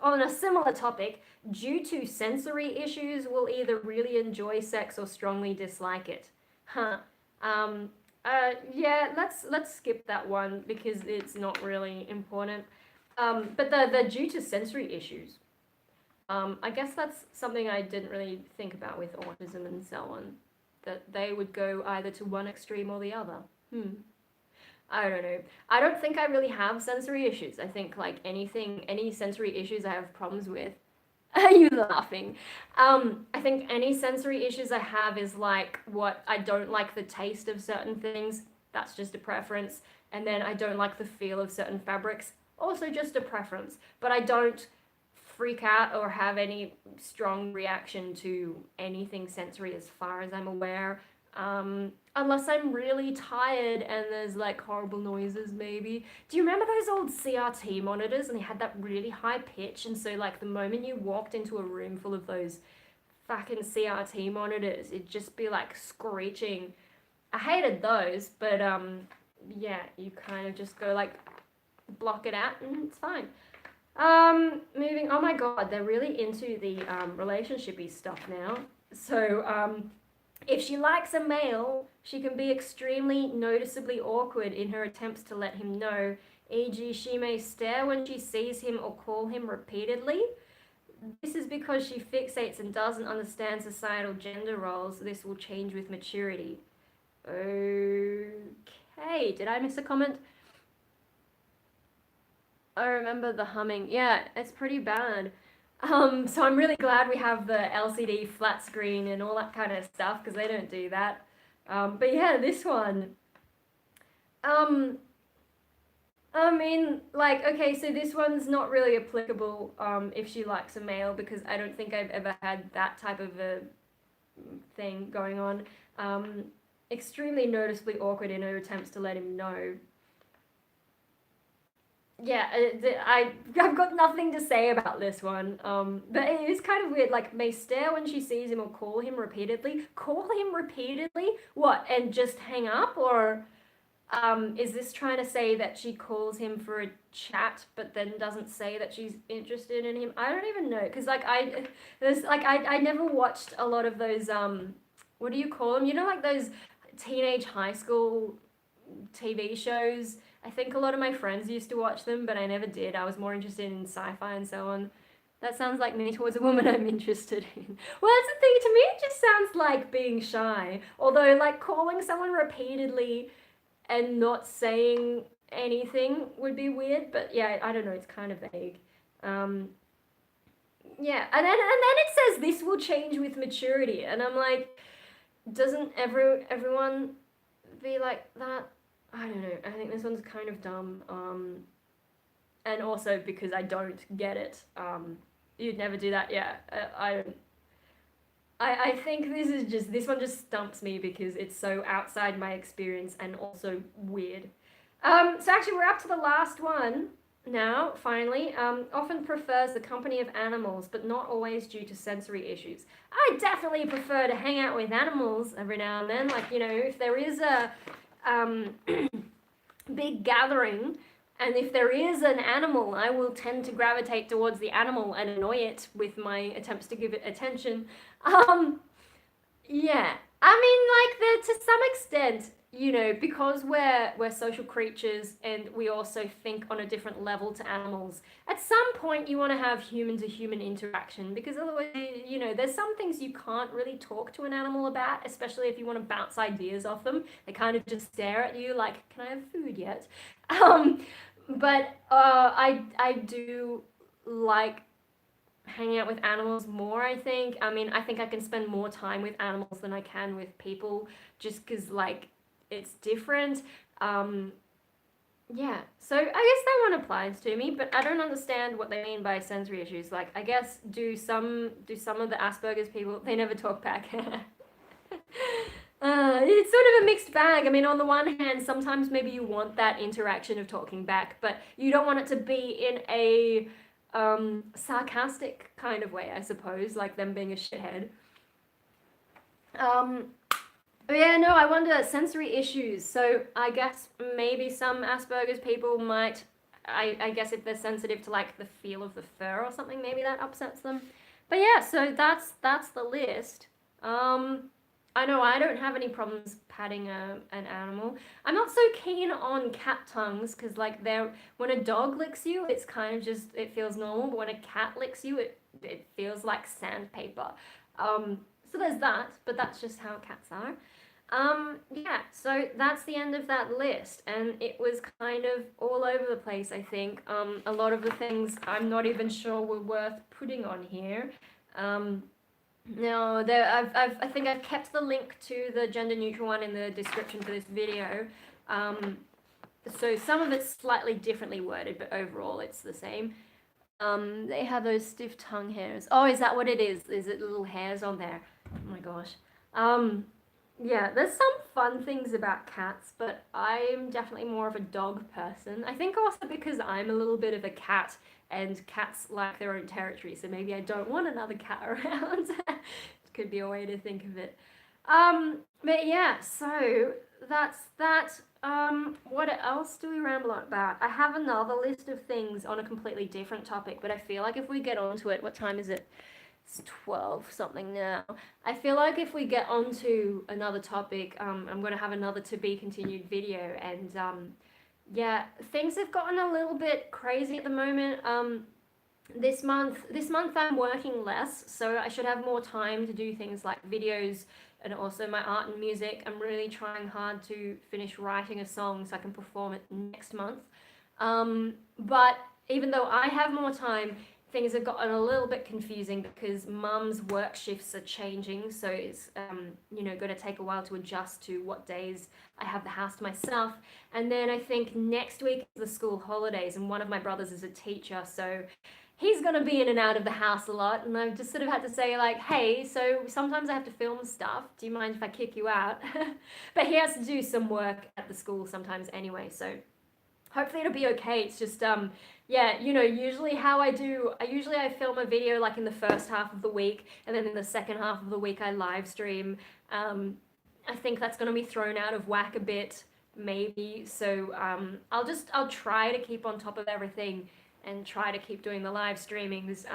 on a similar topic, due to sensory issues, will either really enjoy sex or strongly dislike it. Huh. Um, yeah, let's skip that one because it's not really important. But the due to sensory issues, I guess that's something I didn't really think about with autism and so on, that they would go either to one extreme or the other. I don't know. I don't think I really have sensory issues. I think like any sensory issues I have problems with. Are you laughing? I think any sensory issues I have is like what I don't like the taste of certain things. That's just a preference. And then I don't like the feel of certain fabrics. Also just a preference. But I don't freak out or have any strong reaction to anything sensory as far as I'm aware. Unless I'm really tired and there's like horrible noises, maybe. Do you remember those old CRT monitors and they had that really high pitch? And so, like, the moment you walked into a room full of those fucking CRT monitors, it'd just be like screeching. I hated those, but yeah, you kind of just go like block it out and it's fine. Moving. Oh my god, they're really into the relationshipy stuff now. So if she likes a male, she can be extremely noticeably awkward in her attempts to let him know. E.g., she may stare when she sees him or call him repeatedly. This is because she fixates and doesn't understand societal gender roles. This will change with maturity. Okay, did I miss a comment? I remember the humming. Yeah, it's pretty bad. So I'm really glad we have the LCD flat screen and all that kind of stuff because they don't do that. But yeah, this one. Um, I mean, like, okay, so this one's not really applicable if she likes a male because I don't think I've ever had that type of a thing going on. Extremely noticeably awkward in her attempts to let him know. Yeah, I've got nothing to say about this one. But it is kind of weird. Like, may stare when she sees him or call him repeatedly. Call him repeatedly? What? And just hang up? Or is this trying to say that she calls him for a chat, but then doesn't say that she's interested in him? I don't even know, because like I never watched a lot of those what do you call them? You know, like those teenage high school TV shows. I think a lot of my friends used to watch them, but I never did. I was more interested in sci-fi and so on. That sounds like me towards a woman I'm interested in. Well, that's the thing. To me, it just sounds like being shy. Although, like, calling someone repeatedly and not saying anything would be weird. But yeah, I don't know. It's kind of vague. Um, yeah, and then it says this will change with maturity, and I'm like, doesn't everyone be like that? I don't know. I think this one's kind of dumb. And also because I don't get it. You'd never do that. Yeah, I think this one just stumps me because it's so outside my experience and also weird. So actually we're up to the last one now, finally. Often prefers the company of animals, but not always due to sensory issues. I definitely prefer to hang out with animals every now and then. Like, you know, if there is a big gathering, and if there is an animal, I will tend to gravitate towards the animal and annoy it with my attempts to give it attention. Um, yeah, I mean, like, to some extent, you know, because we're social creatures and we also think on a different level to animals. At some point, you want to have human to human interaction because otherwise, you know, there's some things you can't really talk to an animal about, especially if you want to bounce ideas off them. They kind of just stare at you like, "Can I have food yet?" Um, but I do like hanging out with animals more, I think. I mean, I think I can spend more time with animals than I can with people just because, like, it's different. Yeah, so I guess that one applies to me, but I don't understand what they mean by sensory issues. Like, I guess do some of the Asperger's people, they never talk back. It's sort of a mixed bag. I mean, on the one hand, sometimes maybe you want that interaction of talking back, but you don't want it to be in a sarcastic kind of way, I suppose, like them being a shithead. But yeah, no, I wonder sensory issues. So I guess maybe some Asperger's people might, I guess if they're sensitive to like the feel of the fur or something, maybe that upsets them. But yeah, so that's the list. I know I don't have any problems patting an animal. I'm not so keen on cat tongues because like they're when a dog licks you, it's kind of just it feels normal, but when a cat licks you, it feels like sandpaper. So there's that, but that's just how cats are. Yeah, so that's the end of that list, and it was kind of all over the place, I think. A lot of the things I'm not even sure were worth putting on here. No, I think I've kept the link to the gender neutral one in the description for this video. So some of it's slightly differently worded, but overall it's the same. They have those stiff tongue hairs. Oh, is that what it is? Is it little hairs on there? Oh my gosh. Yeah, there's some fun things about cats, but I'm definitely more of a dog person. I think also because I'm a little bit of a cat, and cats like their own territory, so maybe I don't want another cat around. Could be a way to think of it. But yeah, so that's that. What else do we ramble on about? I have another list of things on a completely different topic, but I feel like if we get onto it, what time is it? It's 12 something now. I feel like if we get onto another topic, I'm going to have another to be continued video, and yeah, things have gotten a little bit crazy at the moment. This month I'm working less, so I should have more time to do things like videos and also my art and music. I'm really trying hard to finish writing a song so I can perform it next month. But even though I have more time, things have gotten a little bit confusing because mum's work shifts are changing, so it's going to take a while to adjust to what days I have the house to myself. And then I think next week is the school holidays, and one of my brothers is a teacher, so he's going to be in and out of the house a lot, and I've just sort of had to say like, hey, so sometimes I have to film stuff, do you mind if I kick you out? But he has to do some work at the school sometimes anyway, so hopefully it'll be okay. It's just yeah, usually how I film a video like in the first half of the week, and then in the second half of the week I live stream. I think that's going to be thrown out of whack a bit, maybe, so I'll try to keep on top of everything and try to keep doing the live streamings,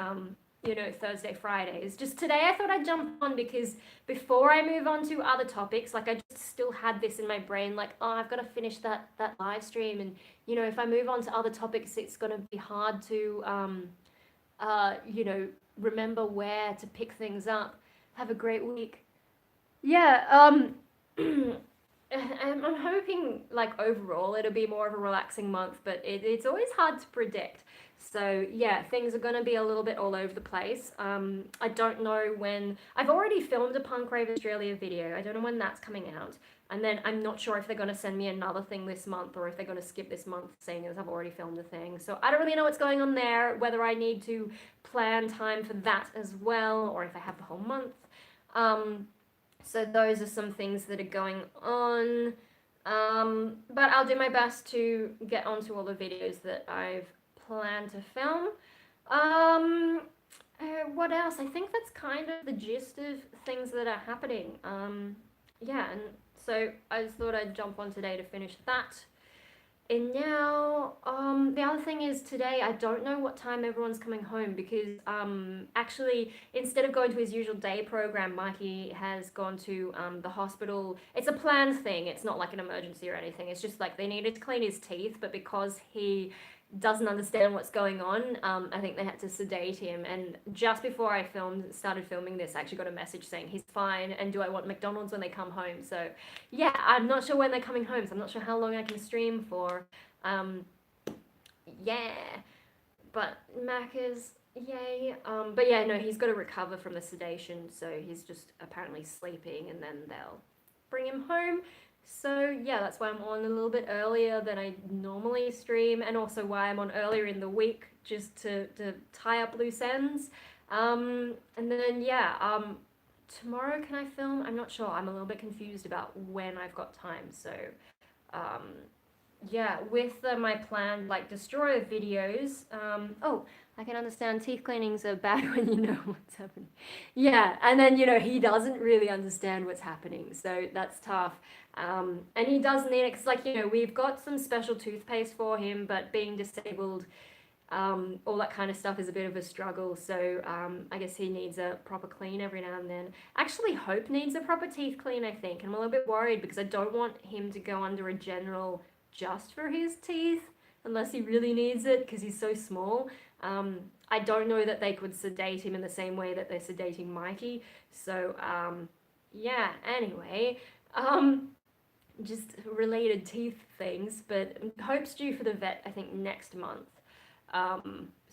Thursday, Fridays. Just today I thought I'd jump on because before I move on to other topics, like I just still had this in my brain, like, oh, I've got to finish that live stream, and if I move on to other topics, it's going to be hard to, remember where to pick things up. Have a great week. Yeah, I'm hoping, like, overall it'll be more of a relaxing month, but it's always hard to predict. So yeah, things are going to be a little bit all over the place. I don't know when. I've already filmed a Punk Rave Australia video. I don't know when that's coming out. And then I'm not sure if they're going to send me another thing this month or if they're going to skip this month, seeing as I've already filmed a thing. So I don't really know what's going on there, whether I need to plan time for that as well, or if I have the whole month. So those are some things that are going on. But I'll do my best to get onto all the videos that I've planned to film. What else? I think that's kind of the gist of things that are happening. Yeah, and so I just thought I'd jump on today to finish that. And now, the other thing is today, I don't know what time everyone's coming home because, actually, instead of going to his usual day program, Mikey has gone to, the hospital. It's a planned thing. It's not like an emergency or anything. It's just like they needed to clean his teeth, but because he doesn't understand what's going on, I think they had to sedate him. And just before I started filming this, I actually got a message saying he's fine, and do I want McDonald's when they come home? So yeah, I'm not sure when they're coming home, so I'm not sure how long I can stream for. Yeah, but Macca's, yay. But yeah, no, he's got to recover from the sedation, so he's just apparently sleeping, and then they'll bring him home. So yeah, that's why I'm on a little bit earlier than I normally stream, and also why I'm on earlier in the week, just to tie up loose ends. And then yeah, tomorrow can I film? I'm not sure. I'm a little bit confused about when I've got time. So um, yeah, with my planned like destroyer videos, oh, I can understand teeth cleanings are bad when you know what's happening. Yeah, and then he doesn't really understand what's happening, so that's tough. And he does need it because, like, we've got some special toothpaste for him, but being disabled, all that kind of stuff is a bit of a struggle. So I guess he needs a proper clean every now and then. Actually, Hope needs a proper teeth clean, I think. And I'm a little bit worried because I don't want him to go under a general just for his teeth unless he really needs it because he's so small. I don't know that they could sedate him in the same way that they're sedating Mikey. So yeah, anyway. Just related teeth things, but Hope's due for the vet, I think, next month.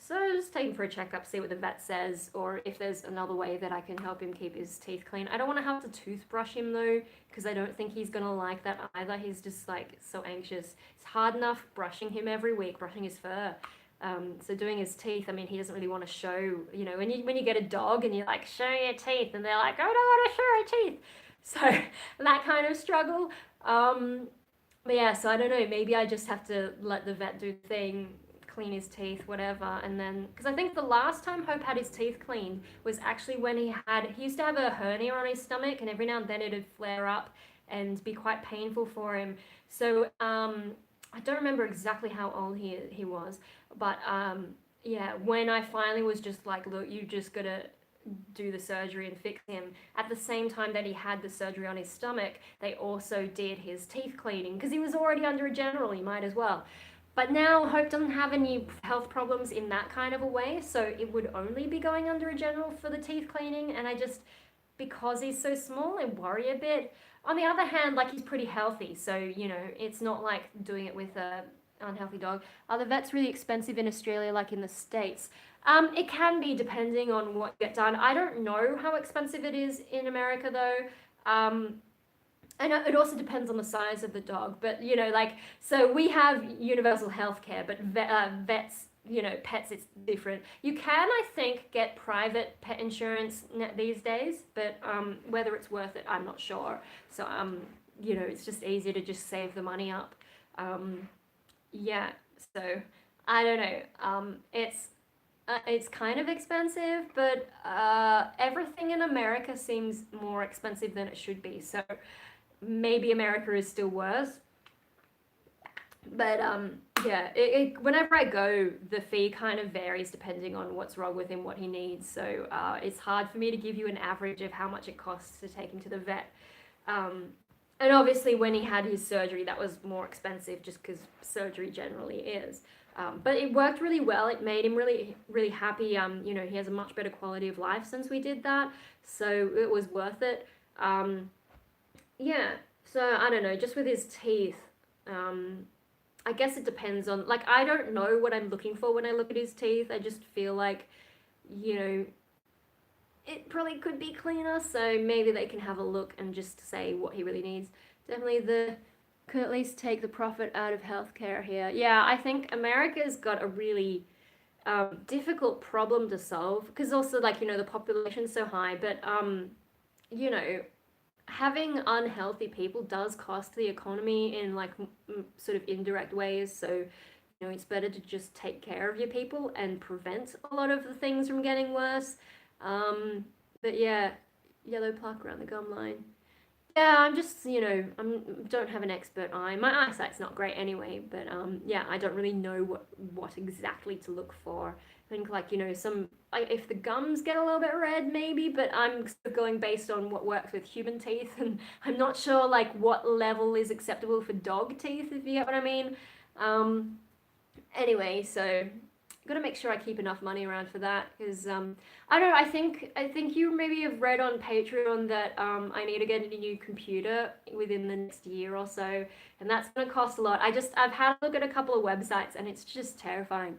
So just take him for a checkup, see what the vet says, or if there's another way that I can help him keep his teeth clean. I don't want to have to toothbrush him though, because I don't think he's gonna like that either. He's just like so anxious. It's hard enough brushing him every week, brushing his fur. So doing his teeth, I mean, he doesn't really want to show, when you get a dog and you're like, show your teeth, and they're like, I don't want to show your teeth. So that kind of struggle. But yeah, so I don't know, maybe I just have to let the vet do the thing, clean his teeth, whatever, and then, because I think the last time Hope had his teeth cleaned was actually when he used to have a hernia on his stomach, and every now and then it'd flare up and be quite painful for him. So I don't remember exactly how old he was, but yeah, when I finally was just like, look, you just gotta do the surgery and fix him. At the same time that he had the surgery on his stomach, they also did his teeth cleaning because he was already under a general, he might as well. But now Hope doesn't have any health problems in that kind of a way, so it would only be going under a general for the teeth cleaning, and I just, because he's so small, I worry a bit. On the other hand, like, he's pretty healthy, so, it's not like doing it with a unhealthy dog. Are the vets really expensive in Australia like in the States? It can be depending on what you get done. I don't know how expensive it is in America though. And it also depends on the size of the dog, but like, so we have universal health care, but vets, pets, it's different. You can, I think, get private pet insurance these days, but whether it's worth it, I'm not sure. So it's just easier to just save the money up. Yeah, so I don't know. It's kind of expensive, but everything in America seems more expensive than it should be. So maybe America is still worse. But yeah, whenever I go, the fee kind of varies depending on what's wrong with him, what he needs. So it's hard for me to give you an average of how much it costs to take him to the vet. And obviously when he had his surgery, that was more expensive just because surgery generally is. But it worked really well. It made him really, really happy. He has a much better quality of life since we did that. So it was worth it. Yeah, so I don't know, just with his teeth, I guess it depends on, like, I don't know what I'm looking for when I look at his teeth. I just feel like, it probably could be cleaner, so maybe they can have a look and just say what he really needs. Definitely could at least take the profit out of healthcare here. Yeah, I think America's got a really difficult problem to solve because also, like, the population's so high, but you know having unhealthy people does cost the economy in, like, sort of indirect ways. So it's better to just take care of your people and prevent a lot of the things from getting worse. But yeah, yellow plaque around the gum line. Yeah, I'm just, don't have an expert eye. My eyesight's not great anyway, but yeah, I don't really know what exactly to look for. I think, like, if the gums get a little bit red, maybe, but I'm sort of going based on what works with human teeth, and I'm not sure, like, what level is acceptable for dog teeth, if you get what I mean. Anyway, so gotta make sure I keep enough money around for that, because I don't know, I think you maybe have read on Patreon that I need to get a new computer within the next year or so, and that's gonna cost a lot. I've had a look at a couple of websites and it's just terrifying.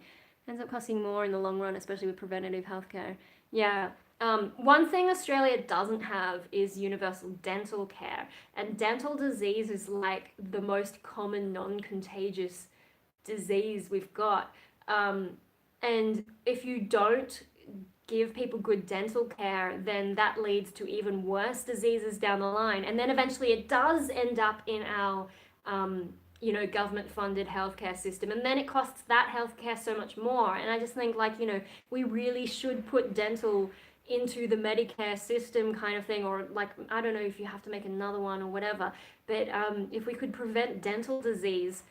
Ends up costing more in the long run, especially with preventative healthcare. Yeah. One thing Australia doesn't have is universal dental care, and dental disease is like the most common non-contagious disease we've got. And if you don't give people good dental care, then that leads to even worse diseases down the line. And then eventually it does end up in our, government funded healthcare system. And then it costs that healthcare so much more. And I just think, like, we really should put dental into the Medicare system kind of thing, or like, I don't know if you have to make another one or whatever. But if we could prevent dental disease,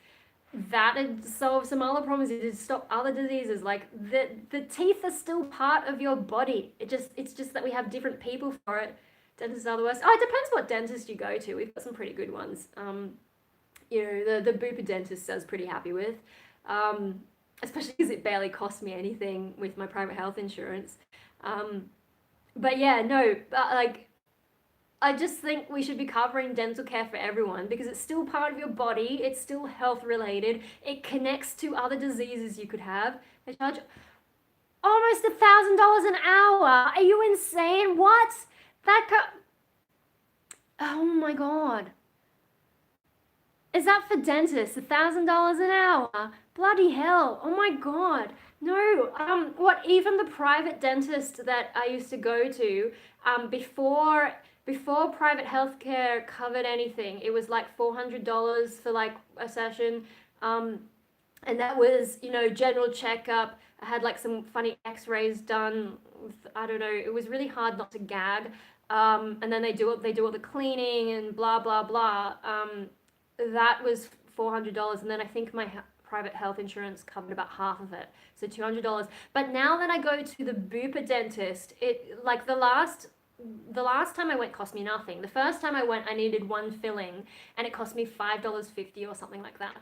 that'd solve some other problems. It'd stop other diseases. Like the teeth are still part of your body. It's just that we have different people for it. Dentists are the worst. Oh, it depends what dentist you go to. We've got some pretty good ones. The Bupa dentist I was pretty happy with, especially because it barely cost me anything with my private health insurance. But yeah, no, like, I just think we should be covering dental care for everyone because it's still part of your body. It's still health related. It connects to other diseases you could have. They charge almost $1,000 an hour. Are you insane? What? Oh my God. Is that for dentists? $1,000 an hour? Bloody hell. Oh my God. No, even the private dentist that I used to go to, before private healthcare covered anything, it was like $400 for like a session. And that was, general checkup. I had like some funny x-rays done. I don't know, it was really hard not to gag. And then they do all the cleaning and blah, blah, blah. That was $400. And then I think my private health insurance covered about half of it, so $200. But now that I go to the Bupa dentist, it, like, the last time I went cost me nothing. The first time I went, I needed one filling, and it cost me $5.50 or something like that,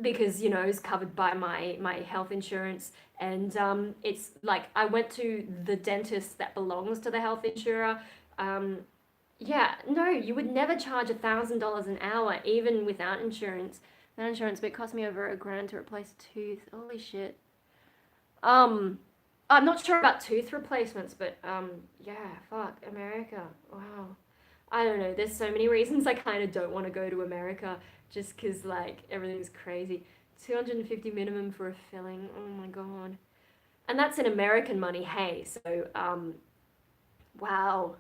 because it's covered by my health insurance. And it's like I went to the dentist that belongs to the health insurer. Yeah, no, you would never charge $1,000 an hour even without insurance. But it cost me over $1,000 to replace a tooth. Holy shit. I'm not sure about tooth replacements, but yeah, fuck, America. Wow. I don't know. There's so many reasons I kind of don't want to go to America, just because, like, everything's crazy. $250 minimum for a filling. Oh my God. And that's in American money. Hey, so wow.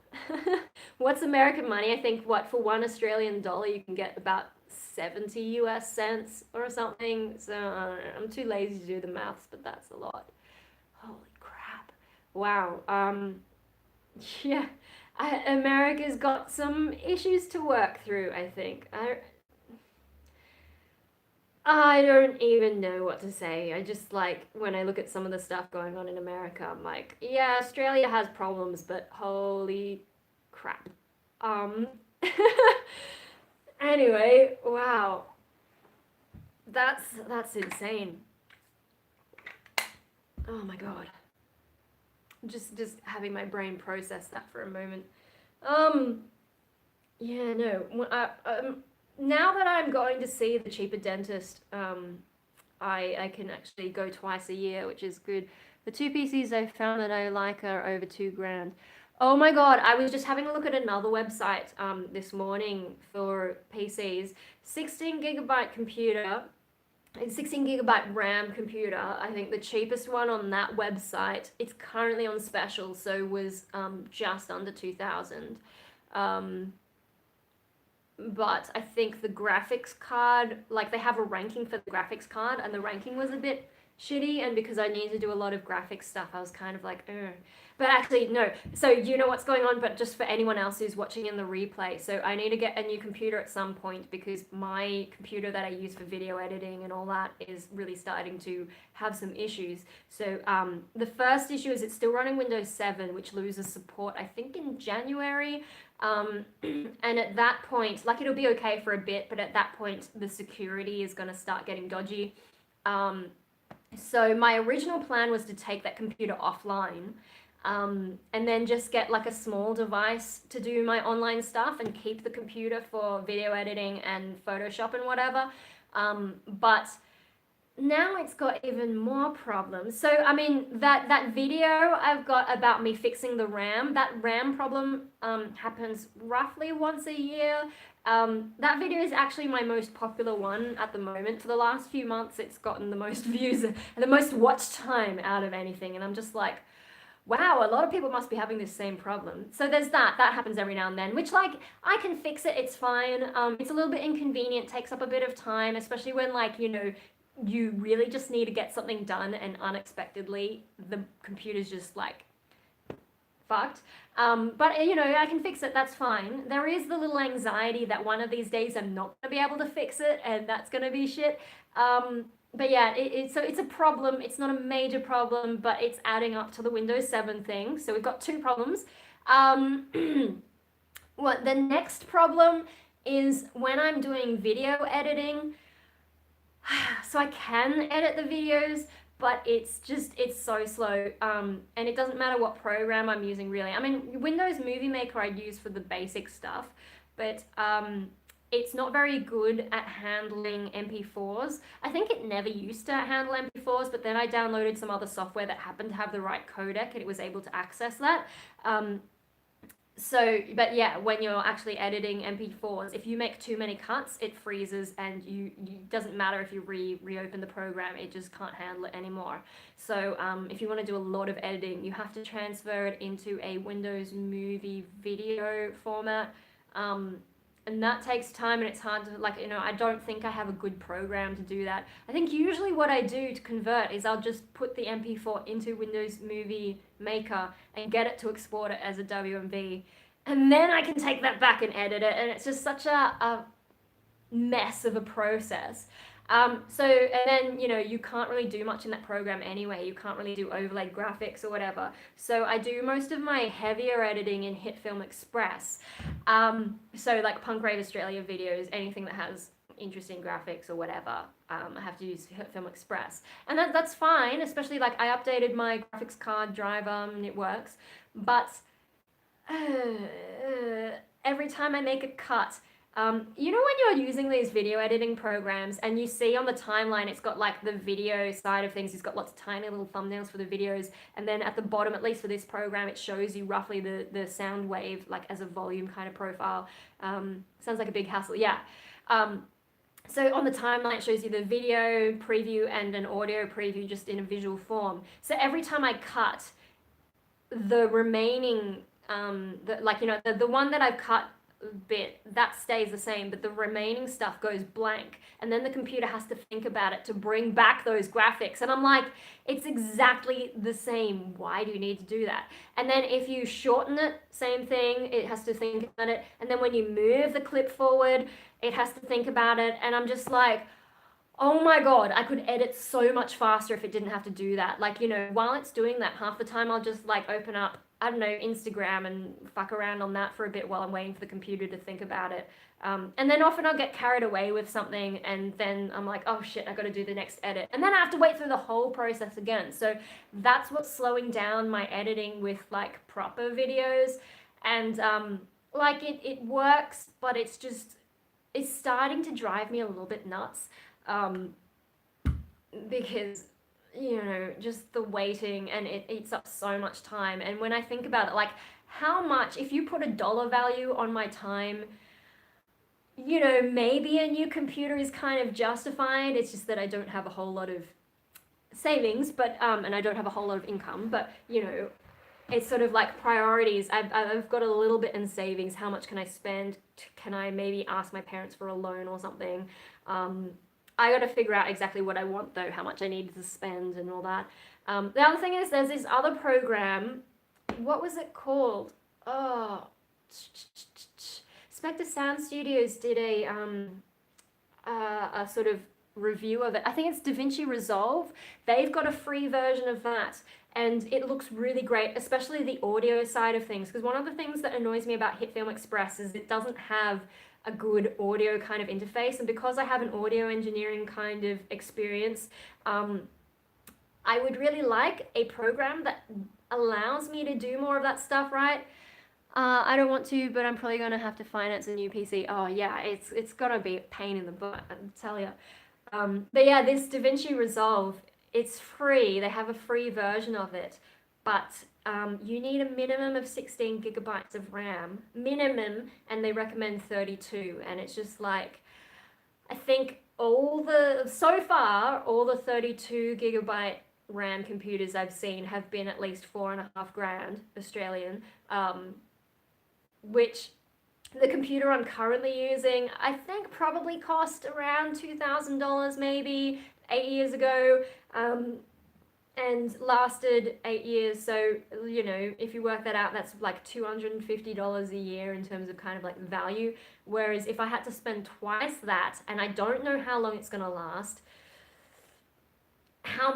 What's American money? I think, what, for $1 Australian you can get about 70 US cents or something. So I'm too lazy to do the maths, but that's a lot. Holy crap. Wow. Yeah. America's got some issues to work through, I think. I don't even know what to say. I just, like, when I look at some of the stuff going on in America, I'm like, yeah, Australia has problems, but holy crap. Anyway, wow. That's insane. Oh my God. Just having my brain process that for a moment. Yeah, no. Now that I'm going to see the cheaper dentist, I can actually go twice a year, which is good. The two PCs I found that I like are over $2,000. Oh my God, I was just having a look at another website this morning for PCs. 16 gigabyte computer, 16 gigabyte RAM computer. I think the cheapest one on that website, it's currently on special, so was just under 2,000. But I think the graphics card, like, they have a ranking for the graphics card, and the ranking was a bit shitty, and because I need to do a lot of graphics stuff, I was kind of like, ugh. But actually, no. So you know what's going on, but just for anyone else who's watching in the replay. So I need to get a new computer at some point because my computer that I use for video editing and all that is really starting to have some issues. So the first issue is it's still running Windows 7, which loses support, I think, in January. And at that point, like, it'll be okay for a bit, but at that point, the security is going to start getting dodgy. So my original plan was to take that computer offline, and then just get like a small device to do my online stuff and keep the computer for video editing and Photoshop and whatever. But now it's got even more problems. So I mean that video I've got about me fixing the RAM, that RAM problem happens roughly once a year. That video is actually my most popular one at the moment. For the last few months, it's gotten the most views and the most watch time out of anything, and I'm just like, wow, a lot of people must be having this same problem. So there's that happens every now and then, which like I can fix it, it's fine. It's a little bit inconvenient, takes up a bit of time, especially when like, you know, you really just need to get something done and unexpectedly the computer's just like fucked. But you know, I can fix it, that's fine. There is the little anxiety that one of these days I'm not gonna be able to fix it and that's gonna be shit. But yeah, so it's a problem. It's not a major problem, but it's adding up to the Windows 7 thing. So we've got two problems. What the next problem is when I'm doing video editing. So I can edit the videos, but it's so slow. And it doesn't matter what program I'm using really. I mean, Windows Movie Maker I use for the basic stuff, but it's not very good at handling MP4s. I think it never used to handle MP4s, but then I downloaded some other software that happened to have the right codec and it was able to access that. But yeah, when you're actually editing MP4s, if you make too many cuts, it freezes and you doesn't matter if you reopen the program, it just can't handle it anymore. So if you want to do a lot of editing, you have to transfer it into a Windows Movie video format. And that takes time and it's hard to, like, you know, I don't think I have a good program to do that. I think usually what I do to convert is I'll just put the MP4 into Windows Movie Maker and get it to export it as a WMV. And then I can take that back and edit it. And it's just such a mess of a process. And then, you know, you can't really do much in that program anyway. You can't really do overlaid graphics or whatever. So I do most of my heavier editing in HitFilm Express. So like Punk Rave Australia videos, anything that has interesting graphics or whatever, I have to use HitFilm Express. And that's fine, especially like I updated my graphics card driver and it works. But every time I make a cut, you know when you're using these video editing programs and you see on the timeline it's got like the video side of things, it's got lots of tiny little thumbnails for the videos, and then at the bottom, at least for this program, it shows you roughly the sound wave like as a volume kind of profile. Sounds like a big hassle, yeah. So on the timeline it shows you the video preview and an audio preview just in a visual form. So every time I cut, the remaining the one that I've cut bit, that stays the same, but the remaining stuff goes blank, and then the computer has to think about it to bring back those graphics, and I'm like, it's exactly the same, why do you need to do that? And then if you shorten it, same thing, it has to think about it, and then when you move the clip forward, it has to think about it, and I'm just like, oh my god, I could edit so much faster if it didn't have to do that. Like, you know, while it's doing that, half the time I'll just like open up, I don't know, Instagram and fuck around on that for a bit while I'm waiting for the computer to think about it. And then often I'll get carried away with something and then I'm like, oh shit, I gotta do the next edit. And then I have to wait through the whole process again. So that's what's slowing down my editing with like proper videos. And like it works, but it's starting to drive me a little bit nuts. Because you know, just the waiting, and it eats up so much time. And when I think about it, like how much, if you put a dollar value on my time, you know, maybe a new computer is kind of justified. It's just that I don't have a whole lot of savings, but and I don't have a whole lot of income, but you know, it's sort of like priorities. I've got a little bit in savings. How much can I spend? Can I maybe ask my parents for a loan or something? I got to figure out exactly what I want though, how much I need to spend and all that. The other thing is there's this other program. What was it called? Oh, Spectre Sound Studios did a sort of review of it. I think it's DaVinci Resolve. They've got a free version of that. And it looks really great, especially the audio side of things. Because one of the things that annoys me about HitFilm Express is it doesn't have a good audio kind of interface, and because I have an audio engineering kind of experience, I would really like a program that allows me to do more of that stuff, right? I don't want to, but I'm probably gonna have to finance a new PC. Oh yeah, it's gonna be a pain in the butt, I tell you. But yeah, this DaVinci Resolve, it's free. They have a free version of it, but you need a minimum of 16 gigabytes of RAM, minimum, and they recommend 32. And it's just like, I think so far, all the 32 gigabyte RAM computers I've seen have been at least 4.5 grand Australian, which the computer I'm currently using, I think probably cost around $2,000 maybe 8 years ago, and lasted 8 years. So, if you work that out, that's like $250 a year in terms of kind of like value. Whereas if I had to spend twice that, and I don't know how long it's going to last, how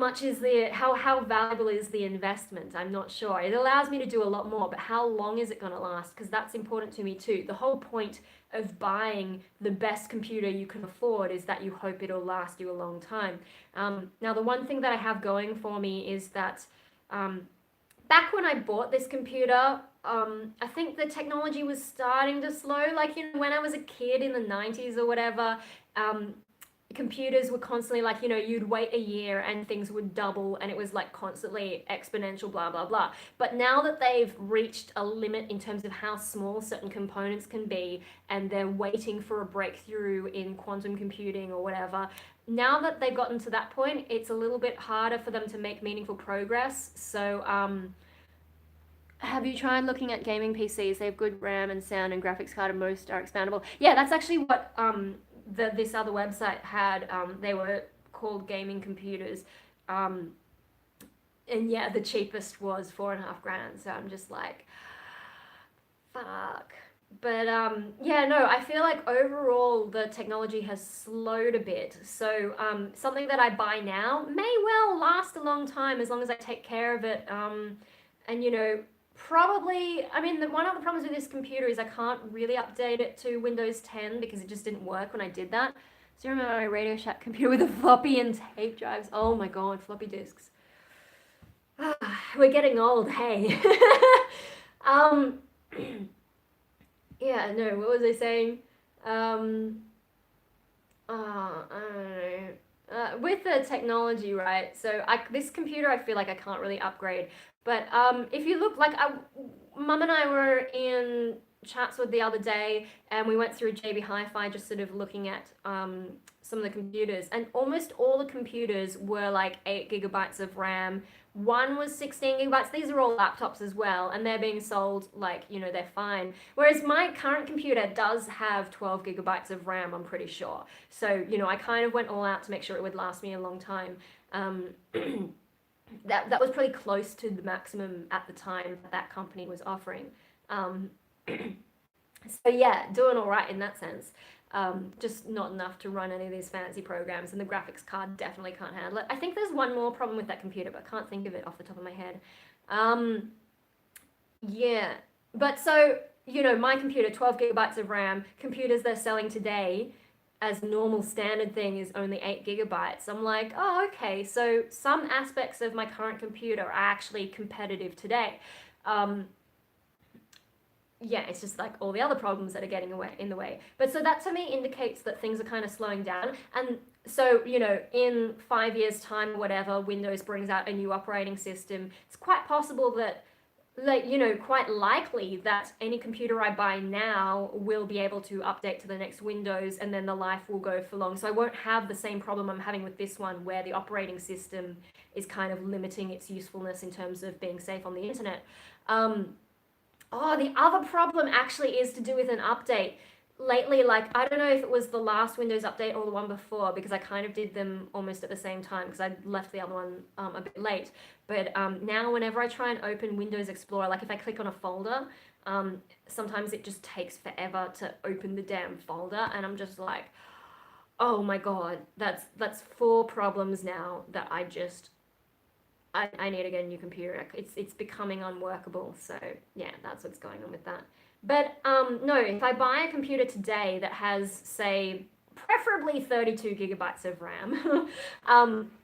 valuable is the investment? I'm not sure. It allows me to do a lot more, but how long is it going to last? Because that's important to me too. The whole point of buying the best computer you can afford is that you hope it'll last you a long time. Now, the one thing that I have going for me is that back when I bought this computer, I think the technology was starting to slow. Like, when I was a kid in the 90s or whatever, computers were constantly like, you'd wait a year and things would double, and it was like constantly exponential, blah, blah, blah. But now that they've reached a limit in terms of how small certain components can be, and they're waiting for a breakthrough in quantum computing or whatever, now that they've gotten to that point, it's a little bit harder for them to make meaningful progress. So, have you tried looking at gaming PCs? They have good RAM and sound and graphics card, and most are expandable. Yeah, that's actually what this other website had. They were called gaming computers, and yeah, the cheapest was 4.5 grand. So I'm just like, fuck. But yeah, no, I feel like overall the technology has slowed a bit. So something that I buy now may well last a long time as long as I take care of it. And probably, I mean, one of the problems with this computer is I can't really update it to Windows 10 because it just didn't work when I did that. So you remember my Radio Shack computer with the floppy and tape drives? Oh my god, floppy disks. We're getting old, hey. Yeah, no, what was I saying? I don't know. With the technology, right? So this computer, I feel like I can't really upgrade. But if you look, like, Mum and I were in Chatswood the other day, and we went through JB Hi-Fi just sort of looking at some of the computers, and almost all the computers were like 8 gigabytes of RAM. One was 16 gigabytes. These are all laptops as well, and they're being sold like, they're fine. Whereas my current computer does have 12 gigabytes of RAM, I'm pretty sure. So, I kind of went all out to make sure it would last me a long time. That was pretty close to the maximum at the time that company was offering. So yeah, doing all right in that sense. Just not enough to run any of these fancy programs, and the graphics card definitely can't handle it. I think there's one more problem with that computer, but I can't think of it off the top of my head. Yeah, but so, my computer, 12 gigabytes of RAM, computers they're selling today as normal standard thing is only 8 gigabytes. I'm like, oh, okay, so some aspects of my current computer are actually competitive today. Yeah, it's just like all the other problems that are getting in the way. But so that to me indicates that things are kind of slowing down. And so, in 5 years' time or whatever, Windows brings out a new operating system. It's quite possible that, quite likely that any computer I buy now will be able to update to the next Windows, and then the life will go for long. So I won't have the same problem I'm having with this one, where the operating system is kind of limiting its usefulness in terms of being safe on the internet. Oh, the other problem actually is to do with an update. Lately, like, I don't know if it was the last Windows update or the one before, because I kind of did them almost at the same time because I left the other one a bit late. But now whenever I try and open Windows Explorer, like if I click on a folder, sometimes it just takes forever to open the damn folder, and I'm just like, oh my god, that's 4 problems now that I need to get a new computer. It's becoming unworkable. So yeah, that's what's going on with that. But no, if I buy a computer today that has, say, preferably 32 gigabytes of RAM,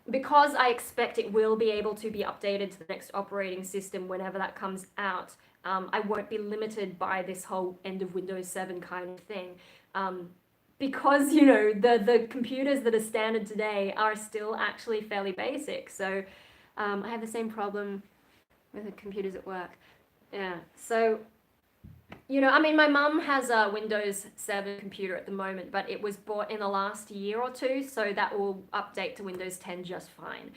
because I expect it will be able to be updated to the next operating system whenever that comes out, I won't be limited by this whole end of Windows 7 kind of thing. because, you know, the computers that are standard today are still actually fairly basic. So I have the same problem with the computers at work. Yeah. So, you know, I mean, my mum has a Windows 7 computer at the moment, but it was bought in the last year or two, so that will update to Windows 10 just fine.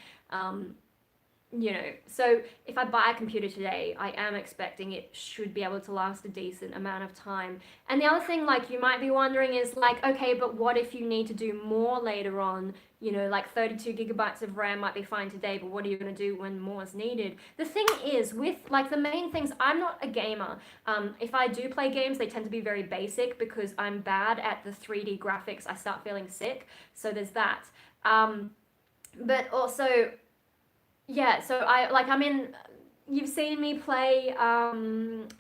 You know, so if I buy a computer today, I am expecting it should be able to last a decent amount of time. And the other thing, like, you might be wondering is like, okay, but what if you need to do more later on? You know, like 32 gigabytes of RAM might be fine today, but what are you going to do when more is needed? The thing is, with like the main things, I'm not a gamer. If I do play games, they tend to be very basic because I'm bad at the 3D graphics. I start feeling sick. So there's that. But also, yeah, so I'm in, you've seen me play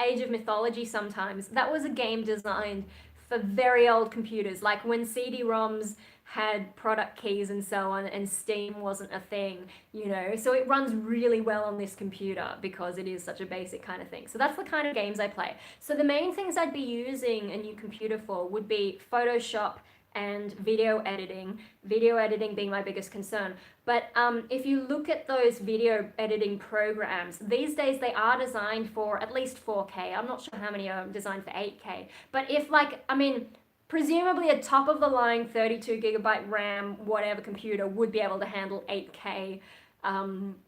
Age of Mythology sometimes. That was a game designed for very old computers, like when CD-ROMs had product keys and so on, and Steam wasn't a thing, you know? So it runs really well on this computer because it is such a basic kind of thing. So that's the kind of games I play. So the main things I'd be using a new computer for would be Photoshop and video editing being my biggest concern. But if you look at those video editing programs, these days they are designed for at least 4K. I'm not sure how many are designed for 8K. But if like, I mean, presumably a top of the line 32 gigabyte RAM, whatever computer would be able to handle 8K,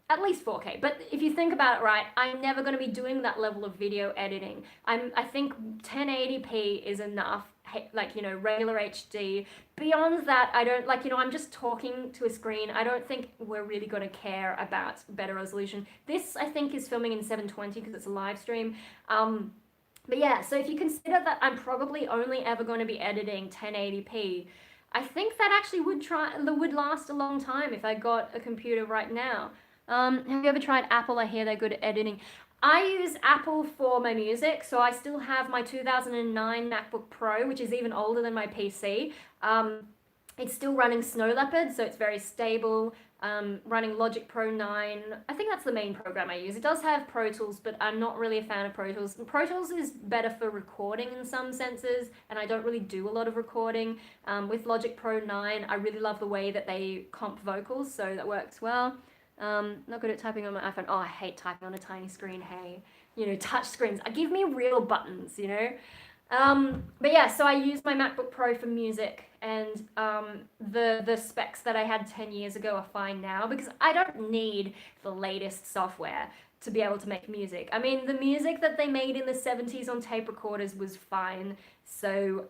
at least 4K. But if you think about it right, I'm never going to be doing that level of video editing. I think 1080p is enough, like, you know, regular HD. Beyond that, I don't, like, you know, I'm just talking to a screen. I don't think we're really going to care about better resolution. This, I think, is filming in 720 because it's a live stream. But yeah, so if you consider that I'm probably only ever going to be editing 1080p, I think that actually would last a long time if I got a computer right now. Have you ever tried Apple? I hear they're good at editing. I use Apple for my music, so I still have my 2009 MacBook Pro, which is even older than my PC. It's still running Snow Leopard, so it's very stable. Running Logic Pro 9. I think that's the main program I use. It does have Pro Tools, but I'm not really a fan of Pro Tools. Pro Tools is better for recording in some senses, and I don't really do a lot of recording. With Logic Pro 9, I really love the way that they comp vocals, so that works well. Not good at typing on my iPhone. Oh, I hate typing on a tiny screen, hey. You know, touch screens. Give me real buttons, you know? But yeah, so I use my MacBook Pro for music, and the specs that I had 10 years ago are fine now because I don't need the latest software to be able to make music. I mean, the music that they made in the 70s on tape recorders was fine. So,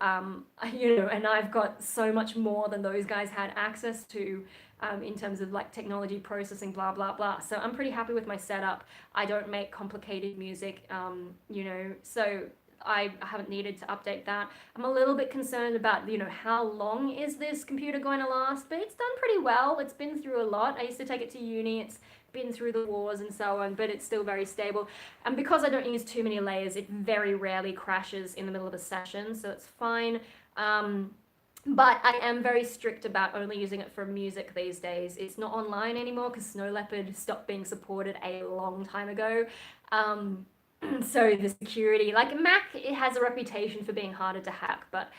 you know, and I've got so much more than those guys had access to in terms of like technology, processing, blah, blah, blah. So I'm pretty happy with my setup. I don't make complicated music, you know, so I haven't needed to update that. I'm a little bit concerned about, you know, how long is this computer going to last, but it's done pretty well. It's been through a lot. I used to take it to uni. It's been through the wars and so on, but it's still very stable. And because I don't use too many layers, it very rarely crashes in the middle of a session, so it's fine. But I am very strict about only using it for music these days. It's not online anymore because Snow Leopard stopped being supported a long time ago. So the security, like Mac, it has a reputation for being harder to hack, but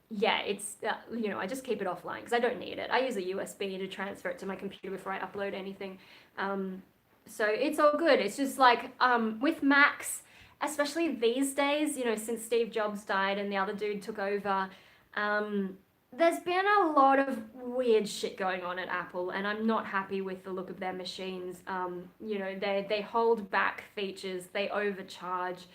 yeah, it's, you know, I just keep it offline because I don't need it. I use a USB to transfer it to my computer before I upload anything. So it's all good. It's just like with Macs, especially these days, you know, since Steve Jobs died and the other dude took over, there's been a lot of weird shit going on at Apple, and I'm not happy with the look of their machines. You know, they hold back features, they overcharge.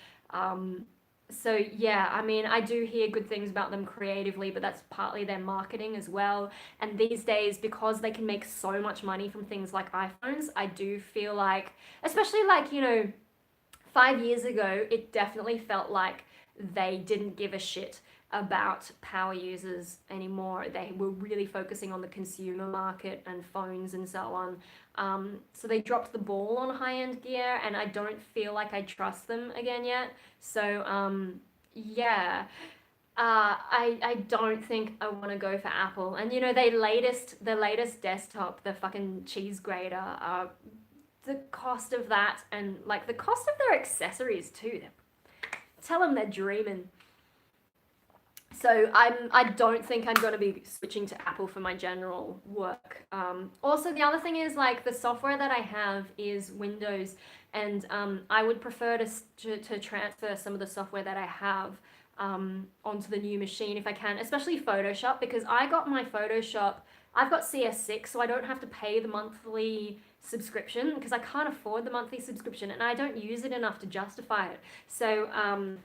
So yeah, I mean, I do hear good things about them creatively, but that's partly their marketing as well. And these days, because they can make so much money from things like iPhones, I do feel like, especially like, you know, 5 years ago, it definitely felt like they didn't give a shit about power users anymore. They were really focusing on the consumer market and phones and so on. So they dropped the ball on high-end gear, and I don't feel like I trust them again yet. So yeah, I don't think I want to go for Apple. And you know, the latest desktop, the fucking cheese grater, the cost of that, and like the cost of their accessories too. Tell them they're dreaming. So I don't think I'm going to be switching to Apple for my general work. Also, the other thing is like the software that I have is Windows, and I would prefer to transfer some of the software that I have onto the new machine if I can, especially Photoshop, because I got my Photoshop. I've got CS6, so I don't have to pay the monthly subscription because I can't afford the monthly subscription, and I don't use it enough to justify it. So I'm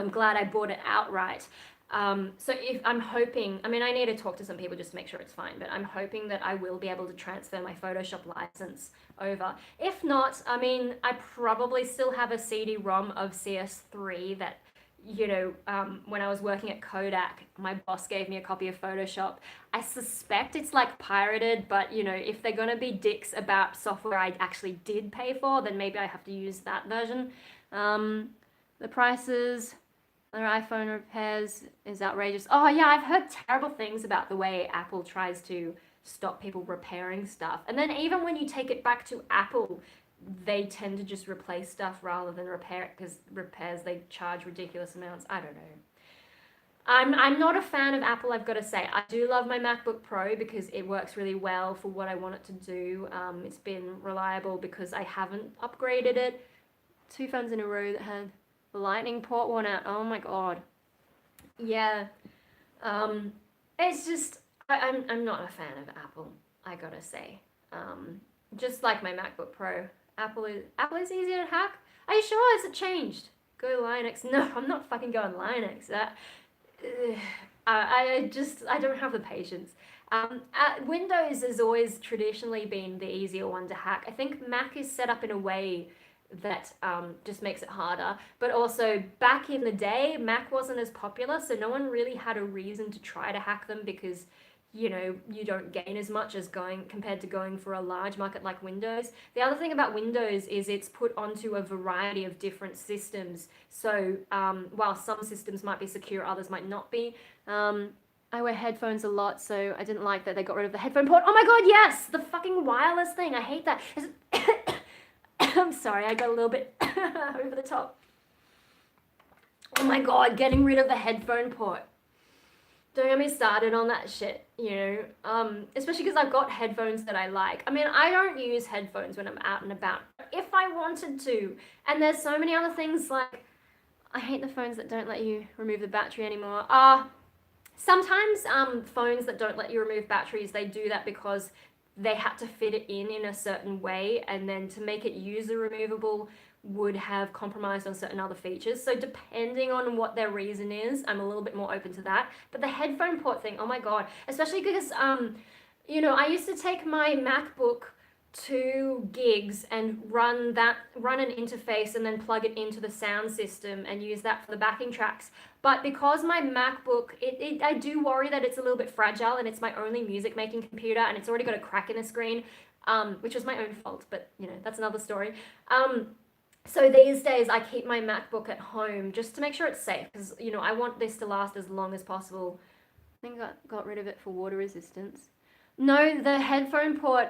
glad I bought it outright. So if I'm hoping, I mean, I need to talk to some people just to make sure it's fine, but I'm hoping that I will be able to transfer my Photoshop license over. If not, I mean, I probably still have a CD-ROM of CS3 that, when I was working at Kodak, my boss gave me a copy of Photoshop. I suspect it's like pirated, but if they're gonna be dicks about software I actually did pay for, then maybe I have to use that version. The prices, their iPhone repairs is outrageous. Oh yeah, I've heard terrible things about the way Apple tries to stop people repairing stuff. And then even when you take it back to Apple, they tend to just replace stuff rather than repair it, because repairs, they charge ridiculous amounts. I don't know. I'm not a fan of Apple, I've got to say. I do love my MacBook Pro because it works really well for what I want it to do. It's been reliable because I haven't upgraded it. 2 phones in a row that had the lightning port worn out. Oh my god. Yeah. It's just I'm not a fan of Apple, I gotta say. Just like my MacBook Pro. Apple is easier to hack. Are you sure? Has it changed? Go Linux. No, I'm not fucking going Linux. I don't have the patience. Windows has always traditionally been the easier one to hack. I think Mac is set up in a way that just makes it harder. But also, back in the day, Mac wasn't as popular, so no one really had a reason to try to hack them because, you don't gain as much as compared to going for a large market like Windows. The other thing about Windows is it's put onto a variety of different systems. So while some systems might be secure, others might not be. I wear headphones a lot, so I didn't like that they got rid of the headphone port. Oh my god, yes! The fucking wireless thing. I hate that. I'm sorry, I got a little bit over the top. Oh my god, getting rid of the headphone port. Don't get me started on that shit, especially because I've got headphones that I like. I mean, I don't use headphones when I'm out and about, if I wanted to. And there's so many other things, like, I hate the phones that don't let you remove the battery anymore. Sometimes phones that don't let you remove batteries, they do that because they had to fit it in a certain way, and then to make it user removable would have compromised on certain other features. So depending on what their reason is, I'm a little bit more open to that. But the headphone port thing, oh my god, especially because I used to take my MacBook to gigs and run an interface and then plug it into the sound system and use that for the backing tracks. But because my MacBook, I do worry that it's a little bit fragile, and it's my only music making computer, and it's already got a crack in the screen, which was my own fault, but that's another story. So these days I keep my MacBook at home just to make sure it's safe, because I want this to last as long as possible. I think I got rid of it for water resistance. No, the headphone port,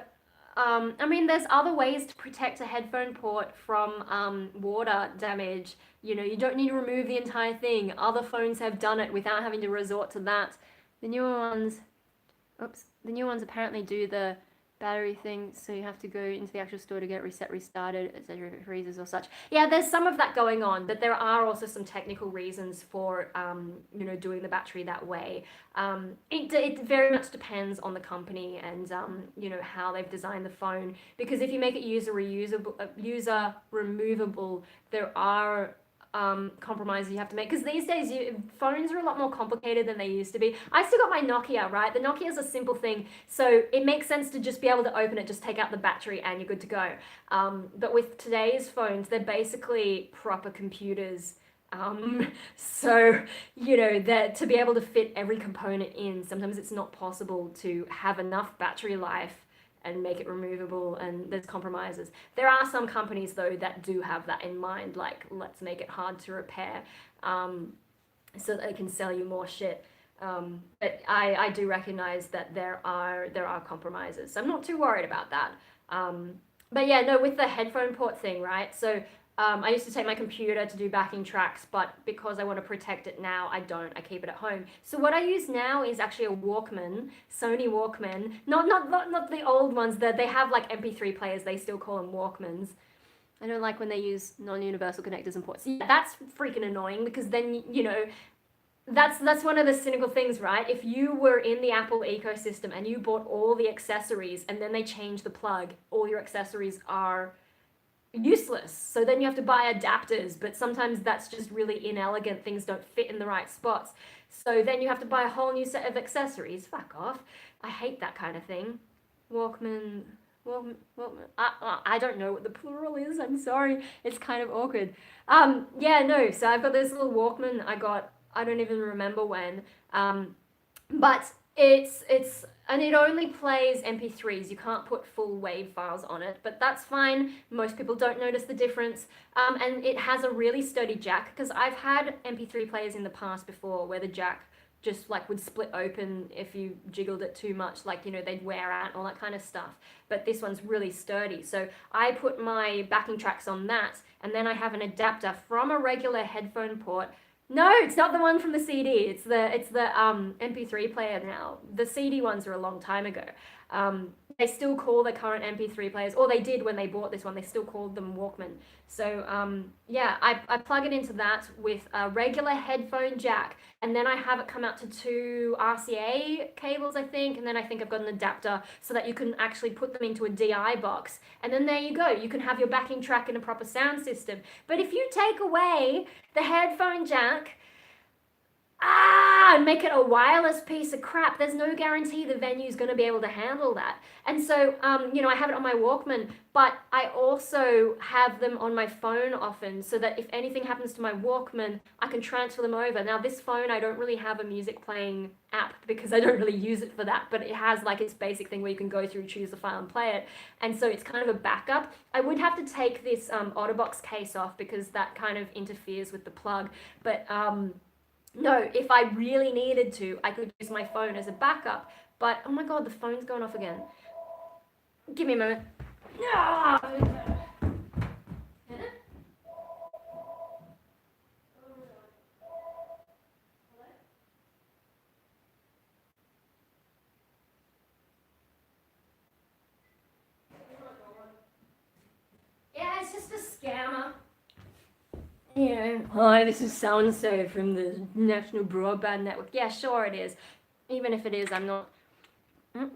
I mean, there's other ways to protect a headphone port from water damage. You don't need to remove the entire thing. Other phones have done it without having to resort to that. The newer ones apparently do the battery thing, so you have to go into the actual store to get restarted, etc. if it freezes or such. Yeah, there's some of that going on, but there are also some technical reasons for doing the battery that way. It very much depends on the company and how they've designed the phone, because if you make it user removable, there are compromises you have to make, because these days phones are a lot more complicated than they used to be. I still got my Nokia, right? The Nokia is a simple thing, so it makes sense to just be able to open it, just take out the battery, and you're good to go. But with today's phones, they're basically proper computers. So that to be able to fit every component in, sometimes it's not possible to have enough battery life and make it removable, and there's compromises. There are some companies though that do have that in mind, like, let's make it hard to repair, so that they can sell you more shit. But I do recognize that there are compromises, so I'm not too worried about that. But yeah, no, with the headphone port thing, right? So I used to take my computer to do backing tracks, but because I want to protect it now, I don't. I keep it at home. So what I use now is actually a Walkman, Sony Walkman. Not the old ones that they have like MP3 players. They still call them Walkmans. I don't like when they use non-universal connectors and ports. Yeah, that's freaking annoying because then, you know, that's one of the cynical things, right? If you were in the Apple ecosystem and you bought all the accessories and then they change the plug, all your accessories are useless. So then you have to buy adapters, but sometimes that's just really inelegant. Things don't fit in the right spots. So then you have to buy a whole new set of accessories. Fuck off. I hate that kind of thing. Walkman. I don't know what the plural is. I'm sorry. It's kind of awkward. Yeah, no. So I've got this little Walkman I got. I don't even remember when. But it's and it only plays MP3s. You can't put full WAV files on it, but that's fine. Most people don't notice the difference. And it has a really sturdy jack because I've had MP3 players in the past before where the jack just like would split open if you jiggled it too much, like, you know, they'd wear out, all that kind of stuff. But this one's really sturdy. So I put my backing tracks on that, and then I have an adapter from a regular headphone port. No, it's not the one from the CD. It's the MP3 player now. The CD ones are a long time ago. They still call the current MP3 players, or they did when they bought this one, they still called them Walkman. So yeah, I plug it into that with a regular headphone jack, and then I have it come out to 2 RCA cables, I think, and then I think I've got an adapter so that you can actually put them into a DI box. And then there you go, you can have your backing track in a proper sound system. But if you take away the headphone jack, and make it a wireless piece of crap, there's no guarantee the venue's going to be able to handle that. And so, you know, I have it on my Walkman, but I also have them on my phone often so that if anything happens to my Walkman, I can transfer them over. Now, this phone, I don't really have a music playing app because I don't really use it for that, but it has like its basic thing where you can go through, choose the file and play it. And so it's kind of a backup. I would have to take this OtterBox case off because that kind of interferes with the plug. But no, if I really needed to, I could use my phone as a backup. But, oh my god, the phone's going off again. Give me a moment. Yeah, it's just a scammer. You know, hi, this is so-and-so from the National Broadband Network. Yeah, sure it is. Even if it is, I'm not... I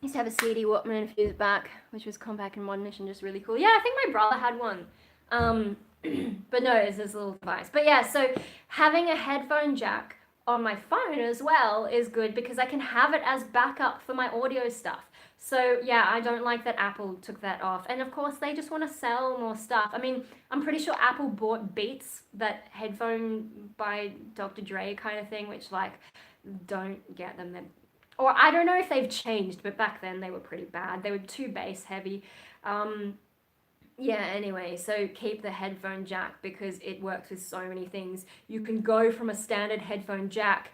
used to have a CD Walkman a few years back, which was compact and modernish and just really cool. Yeah, I think my brother had one. But no, it's this little device. But yeah, so having a headphone jack on my phone as well is good because I can have it as backup for my audio stuff. So yeah, I don't like that Apple took that off. And of course, they just want to sell more stuff. I mean, I'm pretty sure Apple bought Beats, that headphone by Dr. Dre kind of thing, which like, don't get them. Or I don't know if they've changed, but back then they were pretty bad. They were too bass heavy. Yeah, anyway, so keep the headphone jack because it works with so many things. You can go from a standard headphone jack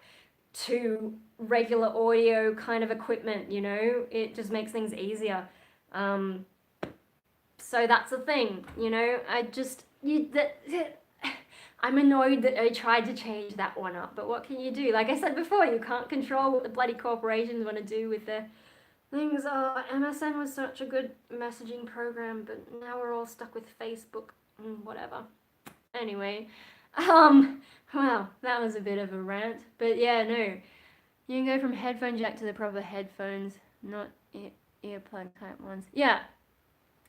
to regular audio kind of equipment, you know? It just makes things easier. So that's the thing, you know? I'm annoyed that I tried to change that one up, but what can you do? Like I said before, you can't control what the bloody corporations want to do with their things. Oh, MSN was such a good messaging program, but now we're all stuck with Facebook and whatever. Anyway, well, that was a bit of a rant, but yeah, no. You can go from headphone jack to the proper headphones, not earplug type ones. Yeah,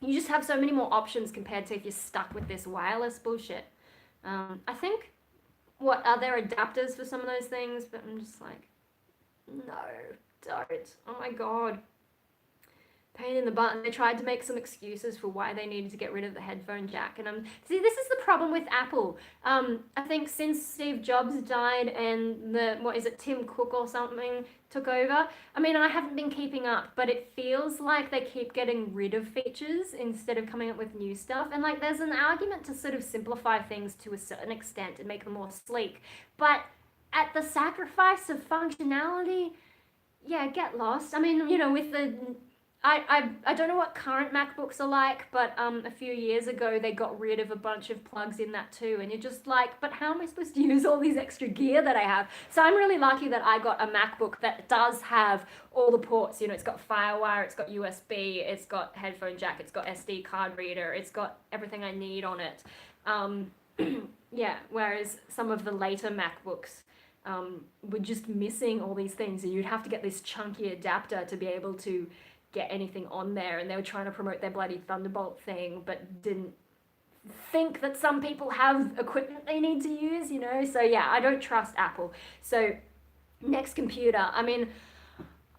you just have so many more options compared to if you're stuck with this wireless bullshit. I think, are there adapters for some of those things? But I'm just like, no, don't. Oh my god. Pain in the butt. And they tried to make some excuses for why they needed to get rid of the headphone jack. And see, this is the problem with Apple. I think since Steve Jobs died and Tim Cook or something took over, I mean, I haven't been keeping up, but it feels like they keep getting rid of features instead of coming up with new stuff. And like, there's an argument to sort of simplify things to a certain extent and make them more sleek. But at the sacrifice of functionality, yeah, get lost. I mean, you know, with the I don't know what current MacBooks are like, but a few years ago they got rid of a bunch of plugs in that too, and you're just like, but how am I supposed to use all these extra gear that I have? So I'm really lucky that I got a MacBook that does have all the ports. You know, it's got FireWire, it's got USB, it's got headphone jack, it's got SD card reader, it's got everything I need on it. Yeah, whereas some of the later MacBooks were just missing all these things, and you'd have to get this chunky adapter to be able to get anything on there, and they were trying to promote their bloody Thunderbolt thing, but didn't think that some people have equipment they need to use, you know? So yeah, I don't trust Apple. So next computer, I mean,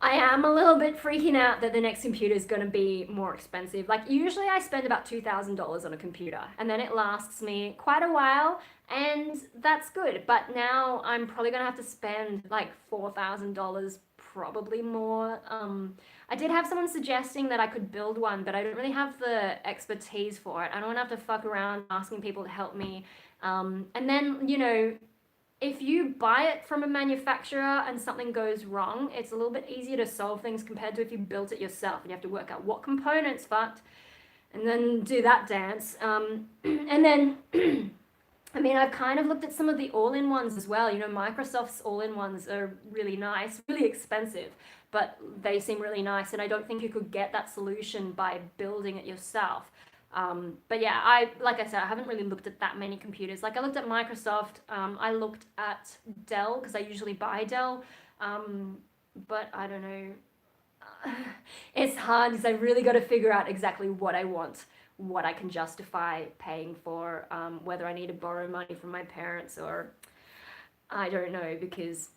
I am a little bit freaking out that the next computer is going to be more expensive. Like usually I spend about $2,000 on a computer, and then it lasts me quite a while, and that's good. But now I'm probably going to have to spend like $4,000, probably more. I did have someone suggesting that I could build one, but I don't really have the expertise for it. I don't want to have to fuck around asking people to help me. And then, you know, if you buy it from a manufacturer and something goes wrong, it's a little bit easier to solve things compared to if you built it yourself and you have to work out what components fucked and then do that dance. And then, I mean, I've kind of looked at some of the all-in-ones as well. You know, Microsoft's all-in-ones are really nice, really expensive, but they seem really nice, and I don't think you could get that solution by building it yourself. But yeah, like I said, I haven't really looked at that many computers. Like I looked at Microsoft, I looked at Dell, because I usually buy Dell, but I don't know. It's hard because I really got to figure out exactly what I want, what I can justify paying for, whether I need to borrow money from my parents or I don't know, because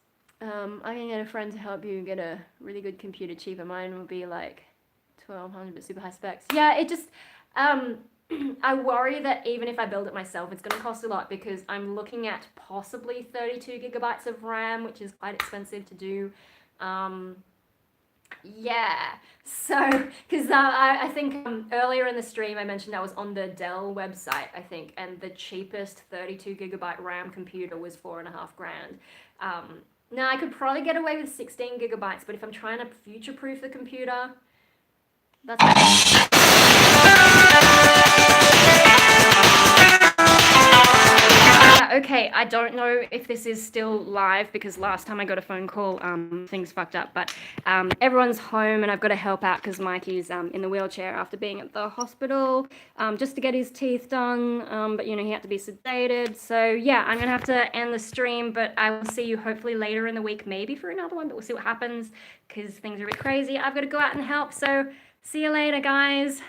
I can get a friend to help you get a really good computer cheaper. Mine will be like $1,200, but super high specs. Yeah, it just, I worry that even if I build it myself, it's going to cost a lot, because I'm looking at possibly 32 gigabytes of RAM, which is quite expensive to do. Yeah, so, because I think earlier in the stream I mentioned I was on the Dell website, I think, and the cheapest 32 gigabyte RAM computer was $4,500. Now I could probably get away with 16 gigabytes, but if I'm trying to future-proof the computer, that's... Okay, I don't know if this is still live, because last time I got a phone call, things fucked up, but everyone's home and I've got to help out because Mikey's in the wheelchair after being at the hospital just to get his teeth done, but you know, he had to be sedated. So yeah, I'm gonna have to end the stream, but I will see you hopefully later in the week, maybe for another one, but we'll see what happens because things are a bit crazy. I've got to go out and help, so see you later, guys.